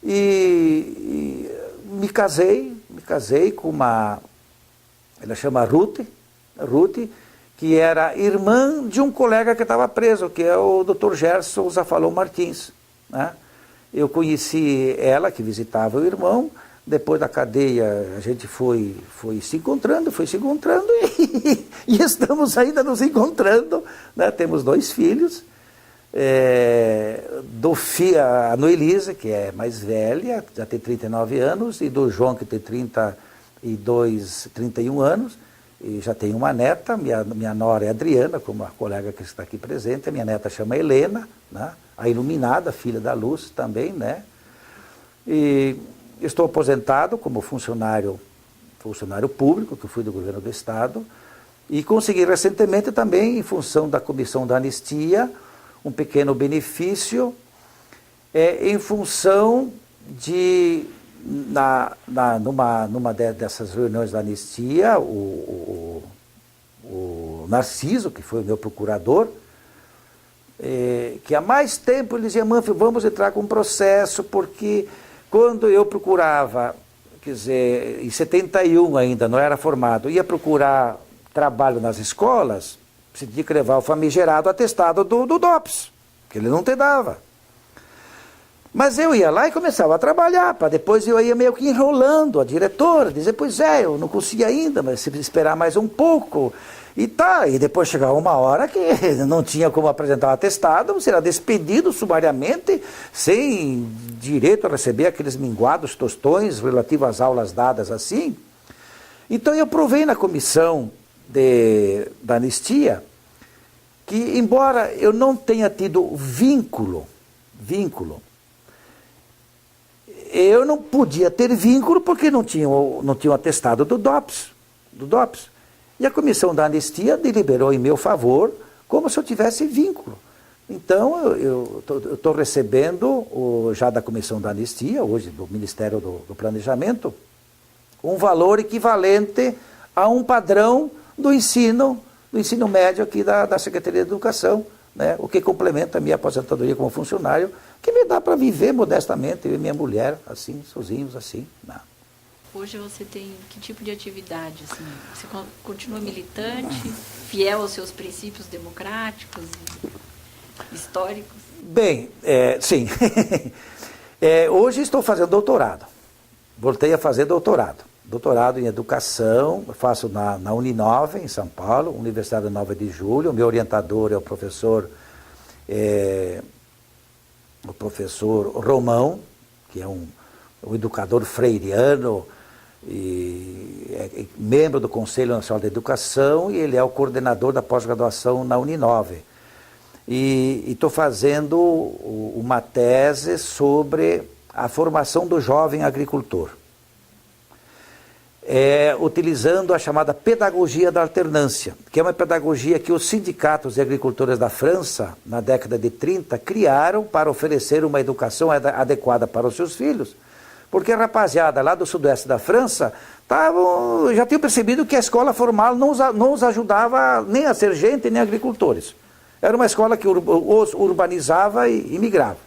[SPEAKER 1] E me casei com uma, ela chama Ruth, que era irmã de um colega que estava preso, que é o Dr. Gerson Zafalon Martins, né? Eu conheci ela, que visitava o irmão. Depois da cadeia, a gente foi se encontrando e estamos ainda nos encontrando, né? Temos 2 filhos, a Noelisa, que é mais velha, já tem 39 anos, e do João, que tem 31 anos, e já tem uma neta. Minha nora é Adriana, como a colega que está aqui presente. A minha neta chama Helena, né? A iluminada, filha da luz também, né? E estou aposentado como funcionário público, que fui do governo do Estado, e consegui recentemente também, em função da Comissão da Anistia, um pequeno benefício, em função de, numa dessas reuniões da Anistia, o Narciso, que foi o meu procurador, que há mais tempo ele dizia: Manfio, vamos entrar com um processo, porque quando eu procurava, quer dizer, em 71 ainda, não era formado, ia procurar trabalho nas escolas, você tinha que levar o famigerado atestado do DOPS, que ele não te dava. Mas eu ia lá e começava a trabalhar, para depois eu ia meio que enrolando a diretora, dizer: pois é, eu não consegui ainda, mas se esperar mais um pouco. E depois chegava uma hora que não tinha como apresentar o atestado, você era despedido sumariamente, sem direito a receber aqueles minguados tostões relativos às aulas dadas assim. Então eu provei na comissão da anistia que, embora eu não tenha tido vínculo, eu não podia ter vínculo porque não tinha o atestado do DOPS. E a comissão da anistia deliberou em meu favor como se eu tivesse vínculo. Então eu estou recebendo, já da comissão da anistia, hoje do Ministério do Planejamento, um valor equivalente a um padrão do ensino médio aqui da Secretaria de Educação, né? O que complementa a minha aposentadoria como funcionário, que me dá para viver modestamente, eu e minha mulher, assim, sozinhos, assim. Não.
[SPEAKER 2] Hoje você tem que tipo de atividade? Assim? Você continua militante, fiel aos seus princípios democráticos e históricos?
[SPEAKER 1] Bem, sim. Hoje estou fazendo doutorado. Voltei a fazer doutorado. Doutorado em educação, faço na Uninove, em São Paulo, Universidade 9 de Julho. O meu orientador é o professor Romão, que é um educador freiriano, e é membro do Conselho Nacional de Educação, e ele é o coordenador da pós-graduação na Uninove. E estou fazendo uma tese sobre a formação do jovem agricultor, utilizando a chamada pedagogia da alternância, que é uma pedagogia que os sindicatos de agricultores da França, na década de 30, criaram para oferecer uma educação adequada para os seus filhos, porque a rapaziada lá do sudoeste da França já tinham percebido que a escola formal não os ajudava nem a ser gente, nem agricultores. Era uma escola que os urbanizava e migrava.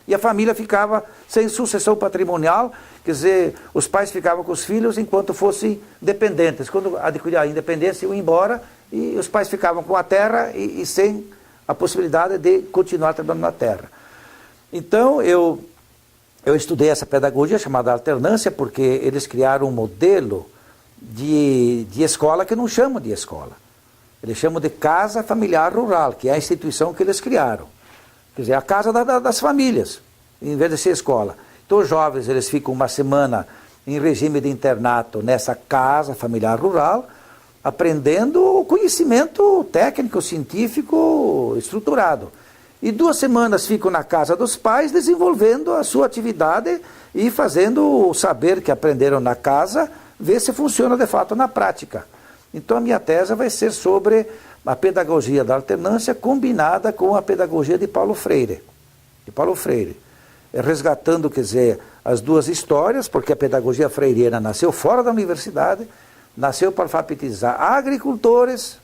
[SPEAKER 1] E a família ficava sem sucessão patrimonial, quer dizer, os pais ficavam com os filhos enquanto fossem dependentes. Quando adquiriam a independência, iam embora e os pais ficavam com a terra e sem a possibilidade de continuar trabalhando na terra. Então, eu estudei essa pedagogia chamada alternância, porque eles criaram um modelo de escola que não chamam de escola. Eles chamam de casa familiar rural, que é a instituição que eles criaram. Quer dizer, a casa das famílias, em vez de ser escola. Então, os jovens, eles ficam uma semana em regime de internato nessa casa familiar rural, aprendendo o conhecimento técnico, científico, estruturado. E 2 semanas ficam na casa dos pais, desenvolvendo a sua atividade e fazendo o saber que aprenderam na casa, ver se funciona de fato na prática. Então, a minha tese vai ser sobre a pedagogia da alternância combinada com a pedagogia de Paulo Freire. Resgatando, quer dizer, as duas histórias, porque a pedagogia freiriana nasceu fora da universidade, nasceu para alfabetizar agricultores,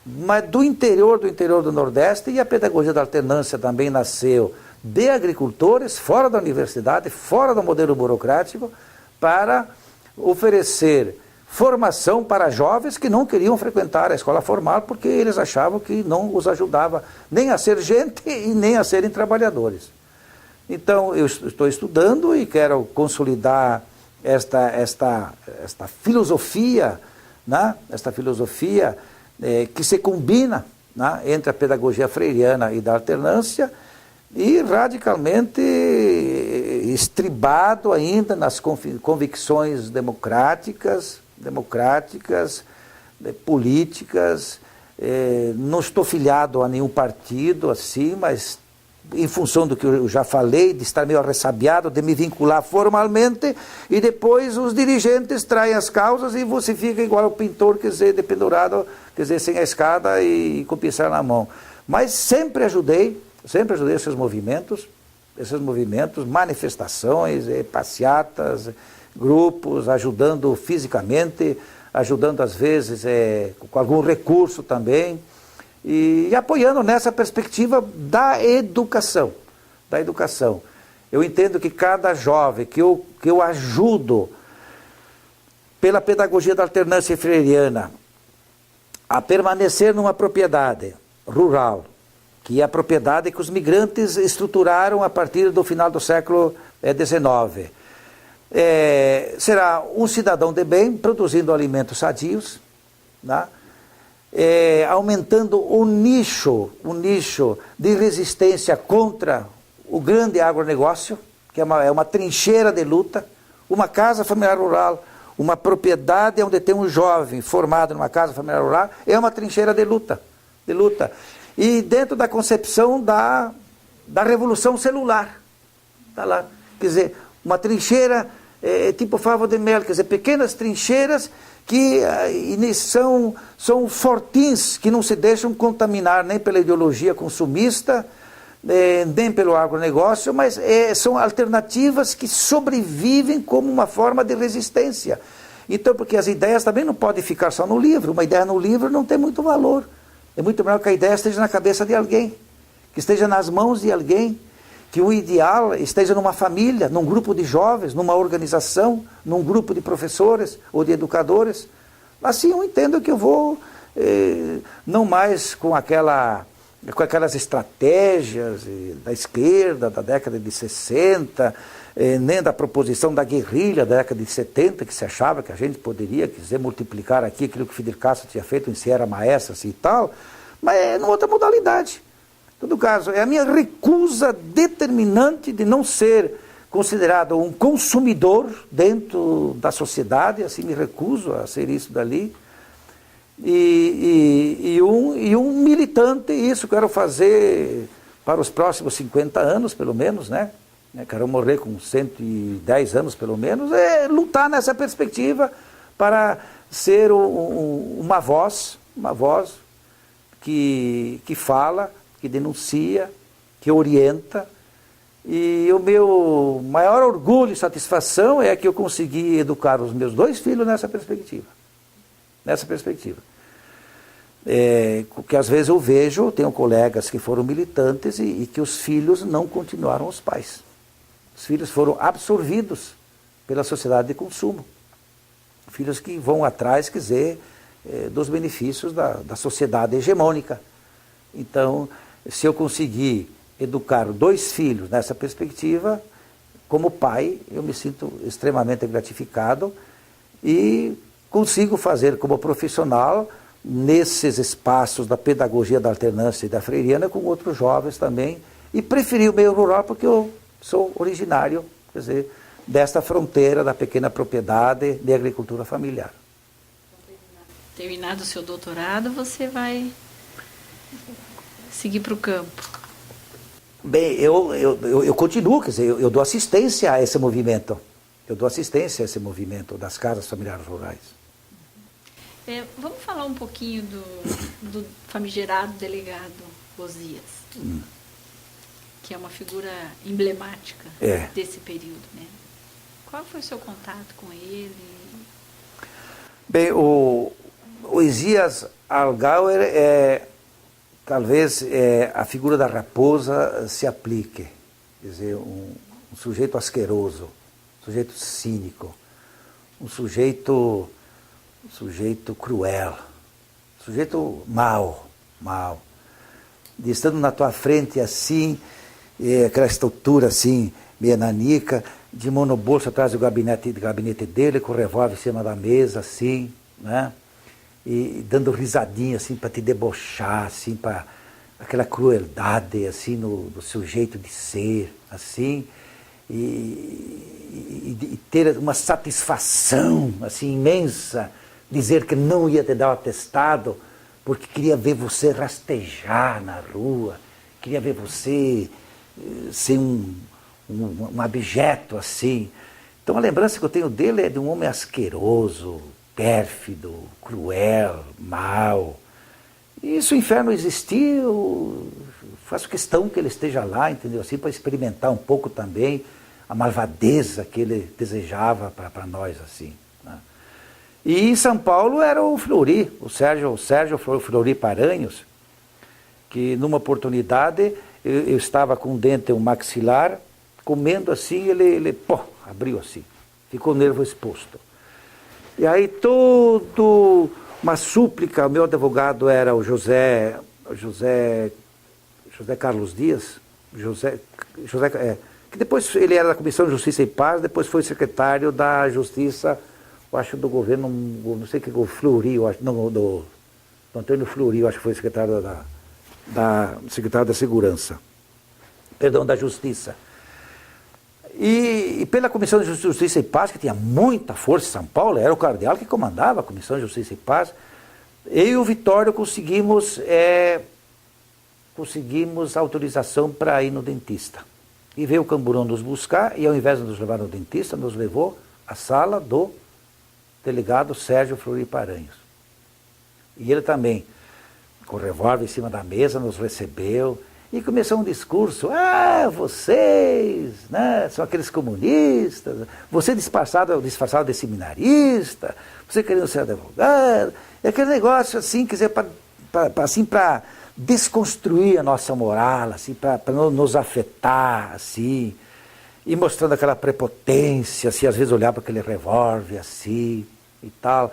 [SPEAKER 1] mas do interior do Nordeste, e a pedagogia da alternância também nasceu de agricultores, fora da universidade, fora do modelo burocrático, para oferecer formação para jovens que não queriam frequentar a escola formal, porque eles achavam que não os ajudava nem a ser gente e nem a serem trabalhadores. Então, eu estou estudando e quero consolidar esta filosofia, né? Esta filosofia que se combina, né? Entre a pedagogia freiriana e da alternância, e radicalmente estribado ainda nas convicções democráticas, políticas. Não estou filiado a nenhum partido assim, mas em função do que eu já falei, de estar meio arressabiado, de me vincular formalmente, e depois os dirigentes traem as causas e você fica igual ao pintor, quer dizer, dependurado, quer dizer, sem a escada e com o pincel na mão. Mas sempre ajudei esses movimentos, manifestações, passeatas, grupos, ajudando fisicamente, ajudando às vezes com algum recurso também, e apoiando nessa perspectiva da educação. Eu entendo que cada jovem que eu ajudo pela pedagogia da alternância freiriana a permanecer numa propriedade rural, que é a propriedade que os migrantes estruturaram a partir do final do século XIX, será um cidadão de bem, produzindo alimentos sadios, né? Aumentando o nicho de resistência contra o grande agronegócio, que é uma trincheira de luta. Uma casa familiar rural, uma propriedade onde tem um jovem formado numa casa familiar rural, é uma trincheira de luta. E dentro da concepção da revolução celular, tá lá, quer dizer, uma trincheira tipo favo de mel, quer dizer, pequenas trincheiras que são fortins, que não se deixam contaminar nem pela ideologia consumista, nem pelo agronegócio, mas são alternativas que sobrevivem como uma forma de resistência. Então, porque as ideias também não podem ficar só no livro, uma ideia no livro não tem muito valor. É muito melhor que a ideia esteja na cabeça de alguém, que esteja nas mãos de alguém, que o ideal esteja numa família, num grupo de jovens, numa organização, num grupo de professores ou de educadores. Assim eu entendo que eu vou, não mais com aquelas estratégias da esquerda, da década de 60, nem da proposição da guerrilha da década de 70, que se achava que a gente poderia, quiser multiplicar aqui aquilo que Fidel Castro tinha feito em Sierra Maestra assim, e tal, mas é numa outra modalidade. Em todo caso, é a minha recusa determinante de não ser considerado um consumidor dentro da sociedade, assim me recuso a ser isso dali, e um militante, isso quero fazer para os próximos 50 anos, pelo menos, né? Quero morrer com 110 anos, pelo menos, lutar nessa perspectiva para ser uma voz que fala, que denuncia, que orienta, E o meu maior orgulho e satisfação é que eu consegui educar os meus 2 filhos nessa perspectiva. Nessa perspectiva. Que às vezes eu vejo, tenho colegas que foram militantes e que os filhos não continuaram os pais. Os filhos foram absorvidos pela sociedade de consumo. Filhos que vão atrás, quer dizer, dos benefícios da sociedade hegemônica. Então, se eu conseguir educar 2 filhos nessa perspectiva, como pai, eu me sinto extremamente gratificado e consigo fazer como profissional nesses espaços da pedagogia da alternância e da freiriana com outros jovens também, e preferi o meio rural porque eu sou originário, quer dizer, desta fronteira da pequena propriedade de agricultura familiar.
[SPEAKER 2] Terminado o seu doutorado, você vai seguir para o campo?
[SPEAKER 1] Bem, eu continuo, quer dizer, eu dou assistência a esse movimento. Eu dou assistência a esse movimento das casas familiares rurais.
[SPEAKER 2] Vamos falar um pouquinho do famigerado delegado Osias, que é uma figura emblemática desse período, né? Qual foi o seu contato com ele?
[SPEAKER 1] Bem, o Osias Allgäuer talvez a figura da raposa se aplique. Quer dizer, um sujeito asqueroso, um sujeito cínico, um sujeito cruel, um sujeito mau. De estando na tua frente assim, aquela estrutura assim, meia nanica, de mão no bolso atrás do gabinete dele, com o revólver em cima da mesa, assim, né? E dando risadinha assim para te debochar, assim, para aquela crueldade assim no seu jeito de ser, assim, e ter uma satisfação assim imensa, dizer que não ia te dar o atestado porque queria ver você rastejar na rua, queria ver você ser um abjeto assim. Então a lembrança que eu tenho dele é de um homem asqueroso, pérfido, cruel, mau. E se o inferno existiu, faço questão que ele esteja lá, entendeu? Assim, para experimentar um pouco também a malvadeza que ele desejava para nós, assim. Né? E em São Paulo era o Fleury, o Sérgio Fleury Paranhos, que numa oportunidade eu estava com um dente, um maxilar, comendo assim, ele abriu assim, ficou o nervo exposto. E aí uma súplica, o meu advogado era o José Carlos Dias, que depois ele era da Comissão de Justiça e Paz, depois foi secretário da Justiça, eu acho do governo, não sei que, o Fleury, eu acho, não, do Antônio Fleury, eu acho que foi secretário secretário da Segurança, perdão, da Justiça. E pela Comissão de Justiça e Paz, que tinha muita força em São Paulo, era o cardeal que comandava a Comissão de Justiça e Paz, eu e o Vitório conseguimos autorização para ir no dentista. E veio o Camburão nos buscar, e ao invés de nos levar no dentista, nos levou à sala do delegado Sérgio Fleury Paranhos. E ele também, com o revólver em cima da mesa, nos recebeu, e começou um discurso, vocês, né, são aqueles comunistas, você disfarçado de seminarista, você querendo ser advogado, é aquele negócio assim, quer dizer, para desconstruir a nossa moral, assim, para não nos afetar, assim, e mostrando aquela prepotência, assim, às vezes olhar para aquele revólver, assim, e tal.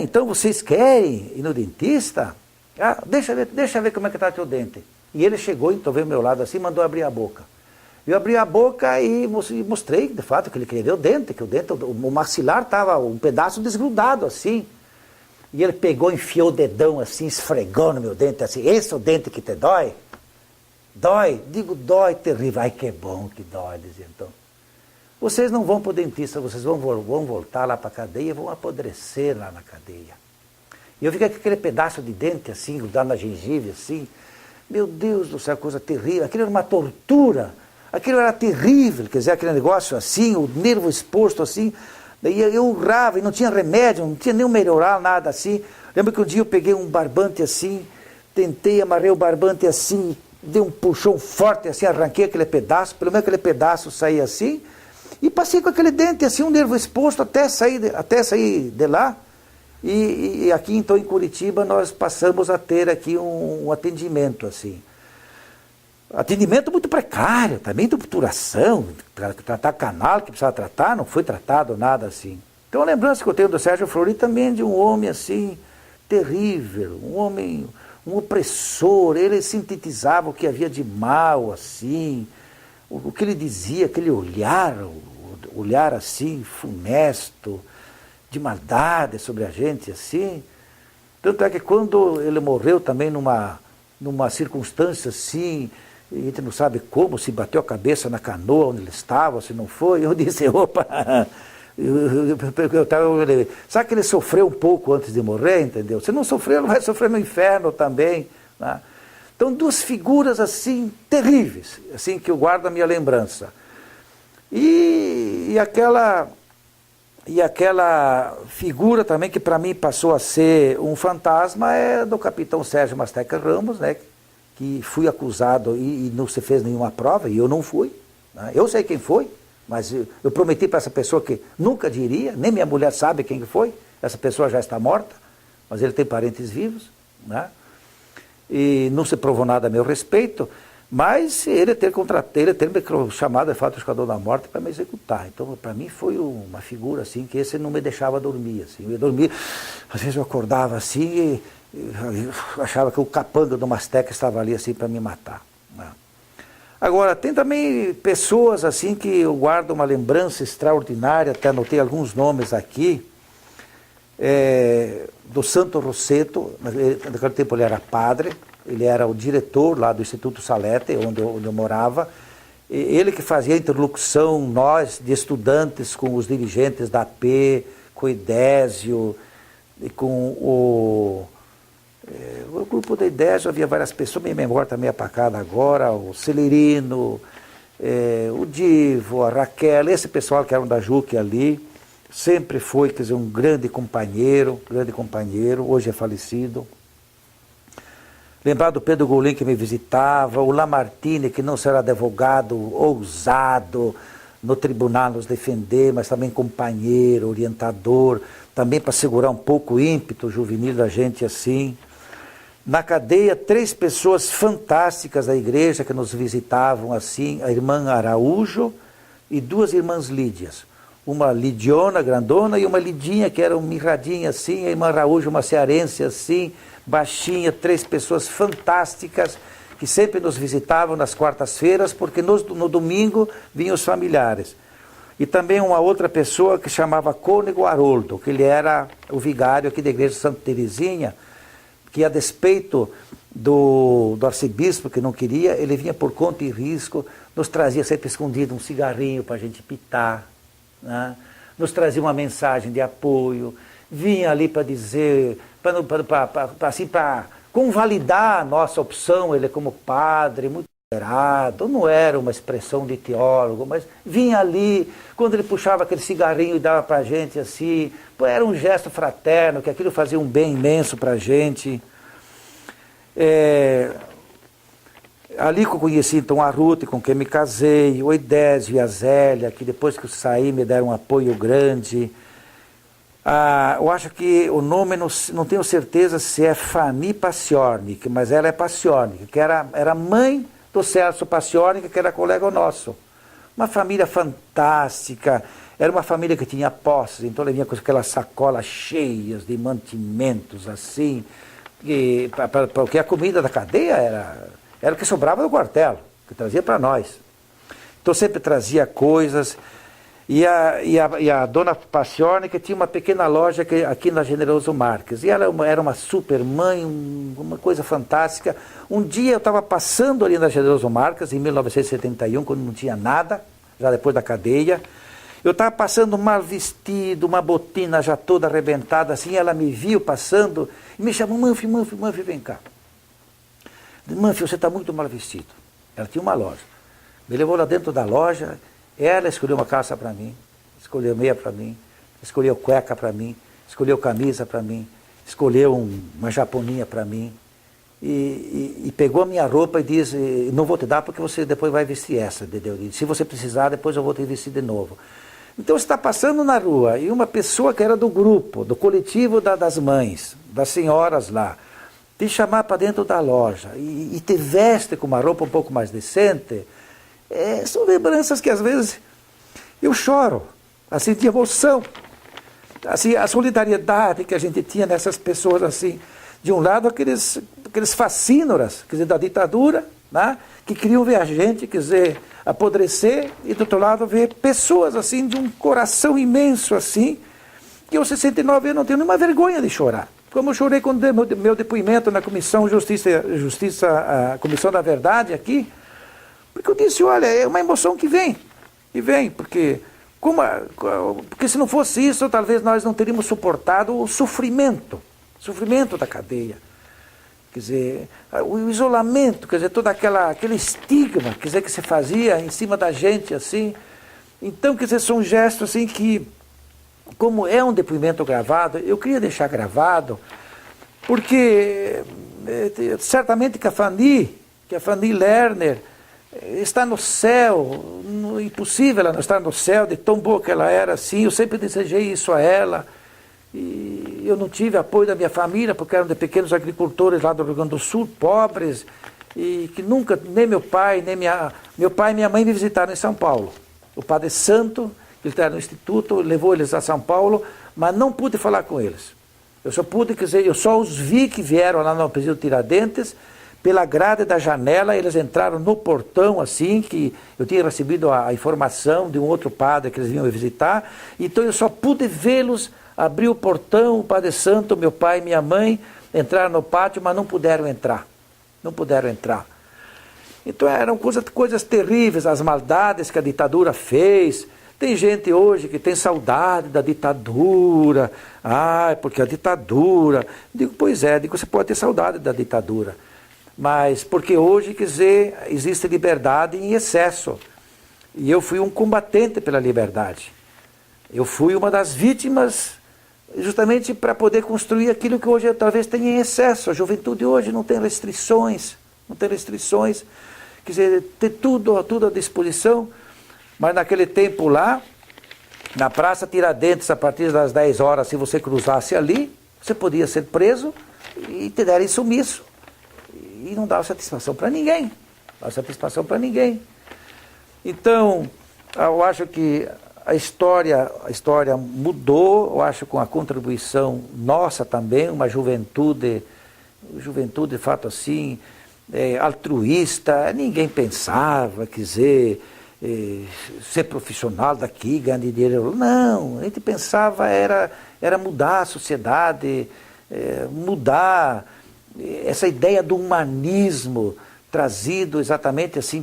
[SPEAKER 1] Então vocês querem ir no dentista? Deixa eu ver como é que está teu dente. E ele chegou, então veio ao meu lado assim, mandou abrir a boca. Eu abri a boca e mostrei, de fato, que ele queria ver o dente, que o maxilar estava um pedaço desgrudado, assim. E ele pegou, enfiou o dedão assim, esfregou no meu dente, assim, esse é o dente que te dói? Dói? Digo, dói terrível. Ai, que bom que dói, dizia então. Vocês não vão para o dentista, vocês vão voltar lá para a cadeia, vão apodrecer lá na cadeia. E eu fiquei com aquele pedaço de dente assim, grudado na gengiva, assim. Meu Deus do céu, coisa terrível. Aquilo era uma tortura. Aquilo era terrível, quer dizer, aquele negócio assim, o nervo exposto assim. Daí eu urrava e não tinha remédio, não tinha nenhum melhoral, nada assim. Lembro que um dia eu peguei um barbante assim, tentei, amarrei o barbante assim, dei um puxão forte, assim, arranquei aquele pedaço, pelo menos aquele pedaço saía assim, e passei com aquele dente, assim, um nervo exposto até sair de lá. E aqui, então, em Curitiba, nós passamos a ter aqui um atendimento, assim. Atendimento muito precário, também de obturação, tratar canal que precisava tratar, não foi tratado nada assim. Então a lembrança que eu tenho do Sérgio Fleury também é de um homem assim, terrível, um homem, um opressor, ele sintetizava o que havia de mal, assim, o que ele dizia, aquele olhar assim, funesto, de maldade sobre a gente, assim. Tanto é que quando ele morreu também numa circunstância assim, a gente não sabe como, se bateu a cabeça na canoa onde ele estava, se não foi, eu disse, opa, sabe que ele sofreu um pouco antes de morrer, entendeu? Se não sofreu, ele vai sofrer no inferno também, né? Então, duas figuras assim, terríveis, assim, que eu guardo a minha lembrança. E aquela figura também que para mim passou a ser um fantasma é do capitão Sérgio Masteca Ramos, né? Que fui acusado e não se fez nenhuma prova, e eu não fui, né? Eu sei quem foi, mas eu prometi para essa pessoa que nunca diria, nem minha mulher sabe quem foi, essa pessoa já está morta, mas ele tem parentes vivos, né? E não se provou nada a meu respeito, mas ele ter me chamado de fato esquadrão da morte para me executar. Então, para mim foi uma figura assim, que esse não me deixava dormir, assim. Eu ia dormir, às vezes eu acordava assim eu achava que o capanga do Masteca estava ali assim para me matar, né? Agora, tem também pessoas assim que eu guardo uma lembrança extraordinária, até anotei alguns nomes aqui, do Santo Rosseto. Naquele tempo ele era padre, ele era o diretor lá do Instituto Salete, onde eu morava, ele que fazia a interlocução, nós, de estudantes, com os dirigentes da AP, com o Idésio, e com o grupo da Idésio. Havia várias pessoas, minha memória está meio apacada agora, o Celerino, o Divo, a Raquel, esse pessoal que eram da JUC ali, sempre foi, quer dizer, um grande companheiro, hoje é falecido. Lembrar do Pedro Goulin, que me visitava, o Lamartine, que não será advogado ousado no tribunal nos defender, mas também companheiro, orientador, também para segurar um pouco o ímpeto juvenil da gente assim. Na cadeia, 3 pessoas fantásticas da igreja que nos visitavam assim, a irmã Araújo e 2 irmãs Lídias. Uma Lidiona, grandona, e uma Lidinha, que era um mirradinha assim, a irmã Araújo, uma cearense assim, baixinha, 3 pessoas fantásticas, que sempre nos visitavam nas quartas-feiras, porque no domingo vinham os familiares. E também uma outra pessoa que chamava Cônego Haroldo, que ele era o vigário aqui da igreja de Santa Teresinha, que a despeito do arcebispo, que não queria, ele vinha por conta e risco, nos trazia sempre escondido um cigarrinho para a gente pitar, né? Nos trazia uma mensagem de apoio, vinha ali para dizer, para convalidar a nossa opção, ele como padre, muito moderado, não era uma expressão de teólogo, mas vinha ali, quando ele puxava aquele cigarrinho e dava para a gente assim, era um gesto fraterno, que aquilo fazia um bem imenso para a gente. Ali que eu conheci então a Ruth, com quem me casei, o Idésio e a Zélia, que depois que eu saí me deram um apoio grande. Eu acho que o nome, não tenho certeza se é Fanny Paciornik, mas ela é Paciornik, que era mãe do Celso Paciornik, que era colega nosso. Uma família fantástica, era uma família que tinha posses, então ela vinha com aquelas sacolas cheias de mantimentos assim, porque a comida da cadeia era o que sobrava do quartel, que trazia para nós. Então sempre trazia coisas. E a dona Paciornik tinha uma pequena loja aqui na Generoso Marques. E ela era uma super mãe, uma coisa fantástica. Um dia eu estava passando ali na Generoso Marques, em 1971, quando não tinha nada, já depois da cadeia. Eu estava passando mal vestido, uma botina já toda arrebentada, assim, ela me viu passando e me chamou, Manfio, vem cá. Manfio, você está muito mal vestido. Ela tinha uma loja. Me levou lá dentro da loja. Ela escolheu uma calça para mim, escolheu meia para mim, escolheu cueca para mim, escolheu camisa para mim, escolheu uma japoninha para mim. e pegou a minha roupa e disse, não vou te dar porque você depois vai vestir essa, entendeu? Se você precisar, depois eu vou te vestir de novo. Então você está passando na rua e uma pessoa que era do grupo, do coletivo das mães, das senhoras lá, te chamar para dentro da loja e te veste com uma roupa um pouco mais decente, são lembranças que às vezes eu choro, assim, de emoção. Assim, a solidariedade que a gente tinha nessas pessoas, assim, de um lado aqueles facínoras, quer dizer, da ditadura, né, que queriam ver a gente, quer dizer, apodrecer, e do outro lado ver pessoas assim, de um coração imenso assim, que aos 69 anos não tenho nenhuma vergonha de chorar. Como eu chorei quando dei meu depoimento na Comissão a Comissão da Verdade aqui, porque eu disse, olha, é uma emoção que vem, porque se não fosse isso, talvez nós não teríamos suportado o sofrimento da cadeia. Quer dizer, o isolamento, quer dizer, todo aquele estigma, quer dizer, que se fazia em cima da gente, assim. Então, quer dizer, são gestos, assim, que, como é um depoimento gravado, eu queria deixar gravado, porque certamente que a Fanny Lerner está no céu, impossível ela não estar no céu, de tão boa que ela era, assim, eu sempre desejei isso a ela. E eu não tive apoio da minha família, porque eram de pequenos agricultores lá do Rio Grande do Sul, pobres, e que nunca, nem meu pai e minha mãe me visitaram em São Paulo. O Padre Santo, que ele estava no instituto, levou eles a São Paulo, mas não pude falar com eles. Eu só pude, quer dizer, eu só os vi que vieram lá no Presídio Tiradentes, pela grade da janela, eles entraram no portão, assim, que eu tinha recebido a informação de um outro padre que eles vinham me visitar, então eu só pude vê-los. Abri o portão, o Padre Santo, meu pai e minha mãe entraram no pátio, mas não puderam entrar. Não puderam entrar. Então eram coisas terríveis, as maldades que a ditadura fez. Tem gente hoje que tem saudade da ditadura. Porque a ditadura... Digo, pois é, você pode ter saudade da ditadura. Mas porque hoje, quer dizer, existe liberdade em excesso. E eu fui um combatente pela liberdade. Eu fui uma das vítimas justamente para poder construir aquilo que hoje talvez tenha em excesso. A juventude hoje não tem restrições, quer dizer, tem tudo à disposição, mas naquele tempo lá, na Praça Tiradentes, a partir das 10 horas, se você cruzasse ali, você podia ser preso e te derem sumiço. E não dava satisfação para ninguém. Então, eu acho que a história mudou, eu acho, com a contribuição nossa também, uma juventude de fato assim, altruísta, ninguém pensava, quer dizer, ser profissional daqui, ganhar dinheiro. Não, a gente pensava era mudar a sociedade, mudar essa ideia do humanismo trazido exatamente assim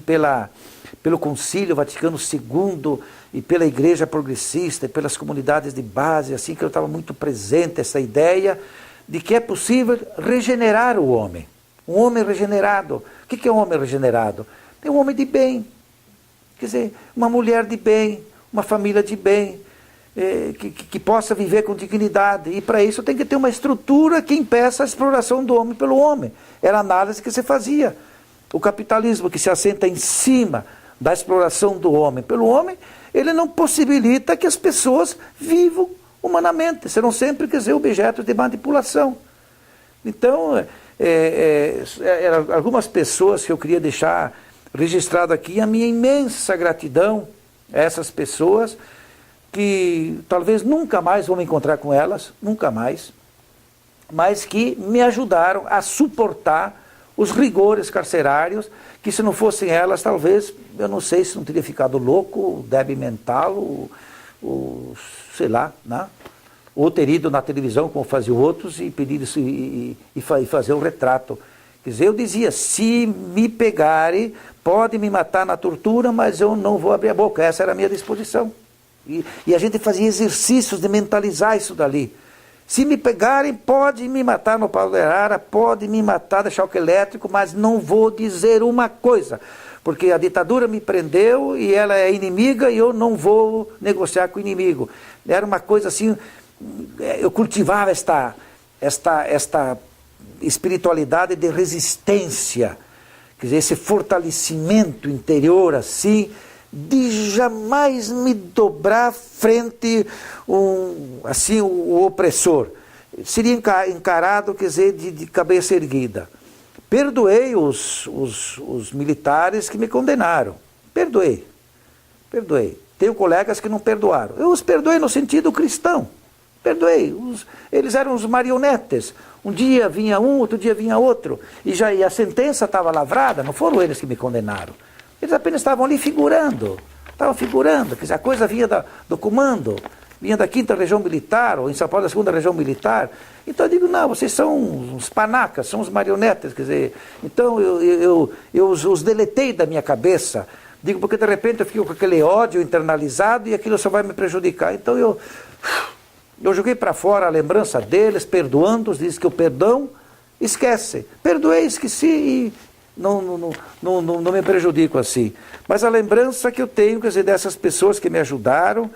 [SPEAKER 1] pelo Concílio Vaticano II e pela Igreja Progressista e pelas comunidades de base, assim, que eu estava muito presente, essa ideia de que é possível regenerar o homem. Um homem regenerado. O que é um homem regenerado? É um homem de bem. Quer dizer, uma mulher de bem, uma família de bem, que possa viver com dignidade. E para isso tem que ter uma estrutura que impeça a exploração do homem pelo homem. Era a análise que se fazia. O capitalismo que se assenta em cima da exploração do homem pelo homem, ele não possibilita que as pessoas vivam humanamente. Serão sempre, quer dizer, objetos de manipulação. Então, eram algumas pessoas que eu queria deixar registrado aqui a minha imensa gratidão a essas pessoas, que talvez nunca mais vou me encontrar com elas, nunca mais, mas que me ajudaram a suportar os rigores carcerários, que se não fossem elas, talvez, eu não sei se não teria ficado louco, débil mental, ou sei lá, né? Ou ter ido na televisão, como faziam outros, e pedir isso e fazer um retrato. Quer dizer, eu dizia, se me pegarem, pode me matar na tortura, mas eu não vou abrir a boca. Essa era a minha disposição. E a gente fazia exercícios de mentalizar isso dali. Se me pegarem, pode me matar no pau de arara, pode me matar de choque elétrico, mas não vou dizer uma coisa. Porque a ditadura me prendeu e ela é inimiga e eu não vou negociar com o inimigo. Era uma coisa assim, eu cultivava esta espiritualidade de resistência, quer dizer, esse fortalecimento interior assim, de jamais me dobrar frente assim, o opressor. Seria encarado, quer dizer, de cabeça erguida. Perdoei os militares que me condenaram. Perdoei. Tenho colegas que não perdoaram. Eu os perdoei no sentido cristão. Perdoei. Eles eram os marionetes. Um dia vinha um, outro dia vinha outro. E a sentença estava lavrada, não foram eles que me condenaram. Eles apenas estavam ali figurando. Quer dizer, a coisa vinha do comando, vinha da 5ª Região Militar, ou em São Paulo da 2ª Região Militar. Então eu digo, não, vocês são uns panacas, são uns marionetes. Quer dizer, então eu os deletei da minha cabeça. Digo, porque de repente eu fico com aquele ódio internalizado e aquilo só vai me prejudicar. Então eu joguei para fora a lembrança deles, perdoando-os, diz que o perdão esquece. Perdoei, esqueci e não me prejudico assim. Mas a lembrança que eu tenho, quer dizer, dessas pessoas que me ajudaram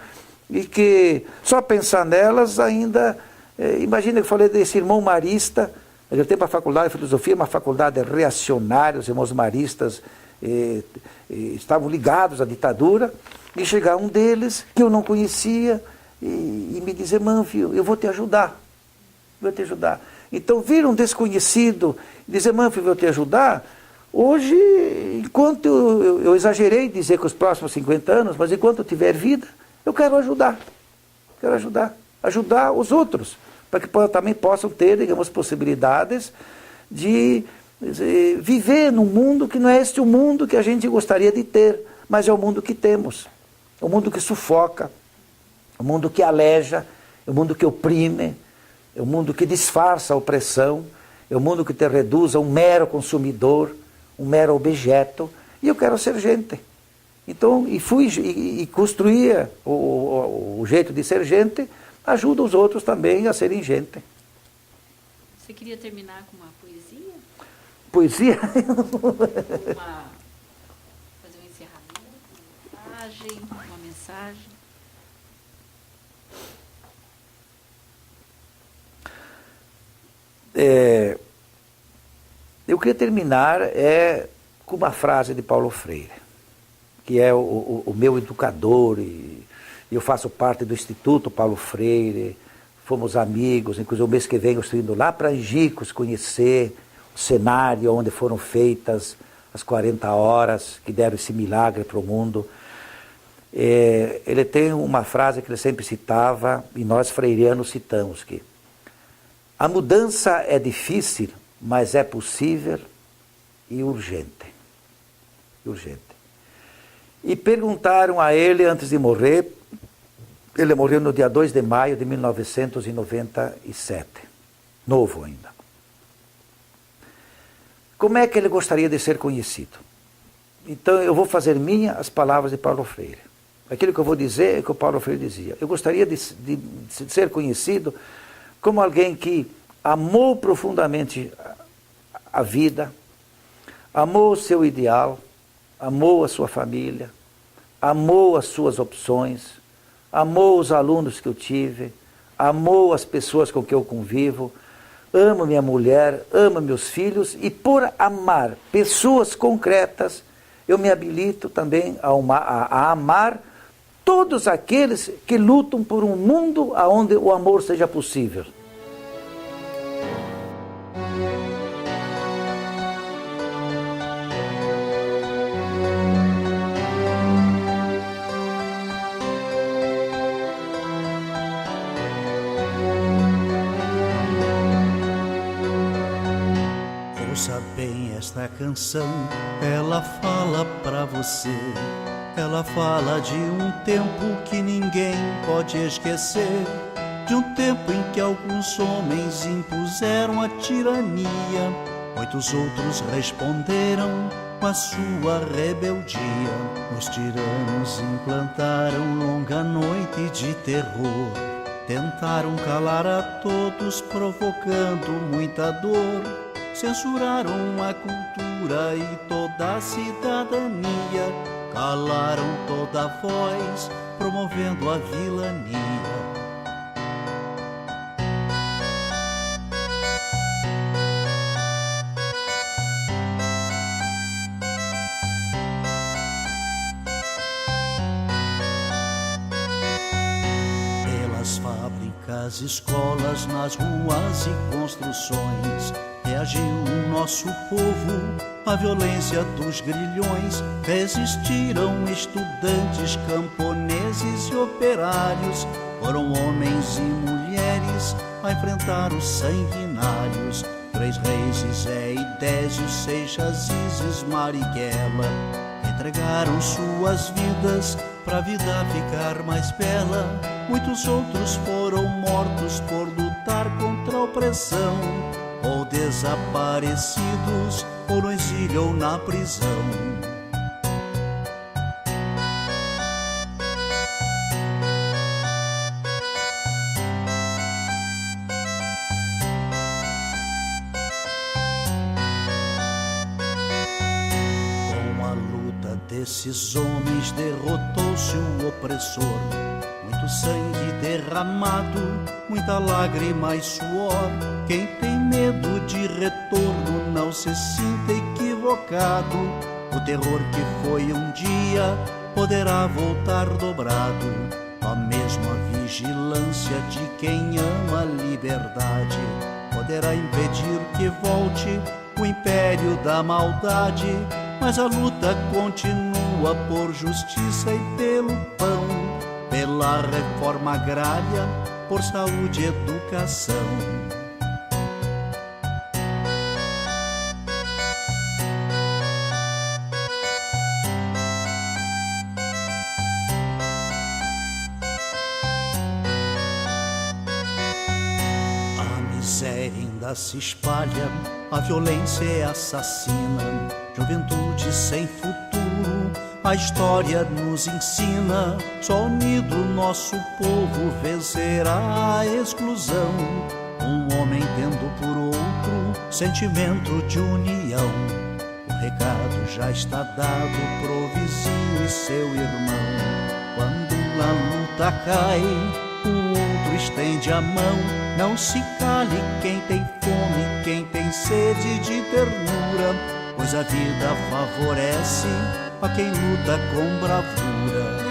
[SPEAKER 1] e que só pensar nelas ainda... imagina que eu falei desse irmão marista, naquele tempo a faculdade de filosofia, uma faculdade reacionária, os irmãos maristas estavam ligados à ditadura, e chegar um deles, que eu não conhecia, e me dizer, Manfio, eu vou te ajudar. Então, vir um desconhecido e dizer, Manfio, eu vou te ajudar, hoje, enquanto eu exagerei dizer que os próximos 50 anos, mas enquanto eu tiver vida, eu quero ajudar. Ajudar os outros, para que também possam ter, digamos, possibilidades de viver num mundo que não é este o mundo que a gente gostaria de ter, mas é o mundo que temos. É o mundo que sufoca, é o mundo que aleja, é o mundo que oprime, é o mundo que disfarça a opressão, é o mundo que te reduz a um mero consumidor, um mero objeto, e eu quero ser gente. Então, e construía o jeito de ser gente, ajuda os outros também a serem gente.
[SPEAKER 2] Você queria terminar com uma poesia?
[SPEAKER 1] Poesia?
[SPEAKER 2] Fazer um encerramento, uma mensagem.
[SPEAKER 1] Eu queria terminar com uma frase de Paulo Freire, que é o meu educador, e eu faço parte do Instituto Paulo Freire, fomos amigos, inclusive o mês que vem eu estou indo lá para Angicos conhecer o cenário onde foram feitas as 40 horas que deram esse milagre para o mundo. Ele tem uma frase que ele sempre citava, e nós freirianos citamos, que a mudança é difícil, mas é possível e urgente. E perguntaram a ele antes de morrer, ele morreu no dia 2 de maio de 1997, novo ainda. Como é que ele gostaria de ser conhecido? Então eu vou fazer minha as palavras de Paulo Freire. Aquilo que eu vou dizer é o que o Paulo Freire dizia. Eu gostaria de ser conhecido como alguém que amou profundamente a vida, amou o seu ideal, amou a sua família, amou as suas opções, amou os alunos que eu tive, amou as pessoas com que eu convivo, amo minha mulher, amo meus filhos, e por amar pessoas concretas, eu me habilito também a amar todos aqueles que lutam por um mundo onde o amor seja possível.
[SPEAKER 3] Ouça bem esta canção, ela fala pra você. Ela fala de um tempo que ninguém pode esquecer, de um tempo em que alguns homens impuseram a tirania, muitos outros responderam com a sua rebeldia. Os tiranos implantaram longa noite de terror, tentaram calar a todos, provocando muita dor. Censuraram a cultura e toda a cidadania, calaram toda a voz, promovendo a vilania. nas escolas, nas ruas e construções, reagiu o nosso povo à violência dos grilhões. Resistiram estudantes, camponeses e operários, foram homens e mulheres a enfrentar os sanguinários. Três Reis, Zé e Désio, Seixas, Isis, Marighella entregaram suas vidas pra vida ficar mais bela. Muitos outros foram mortos por lutar contra a opressão, ou desaparecidos, ou no exílio ou na prisão. Desses homens derrotou-se o opressor. Muito sangue derramado, muita lágrima e suor. Quem tem medo de retorno não se sinta equivocado. O terror que foi um dia poderá voltar dobrado. A mesma vigilância de quem ama a liberdade poderá impedir que volte o império da maldade. Mas a luta continua por justiça e pelo pão, pela reforma agrária, por saúde e educação. A miséria ainda se espalha, a violência é assassina. Juventude sem futuro, a história nos ensina. Só unido nosso povo vencerá a exclusão. Um homem tendo por outro sentimento de união. O recado já está dado pro vizinho e seu irmão. Quando a luta cai, o outro estende a mão. Não se cale quem tem fome, quem tem sede de ternura, pois a vida favorece a quem luta com bravura.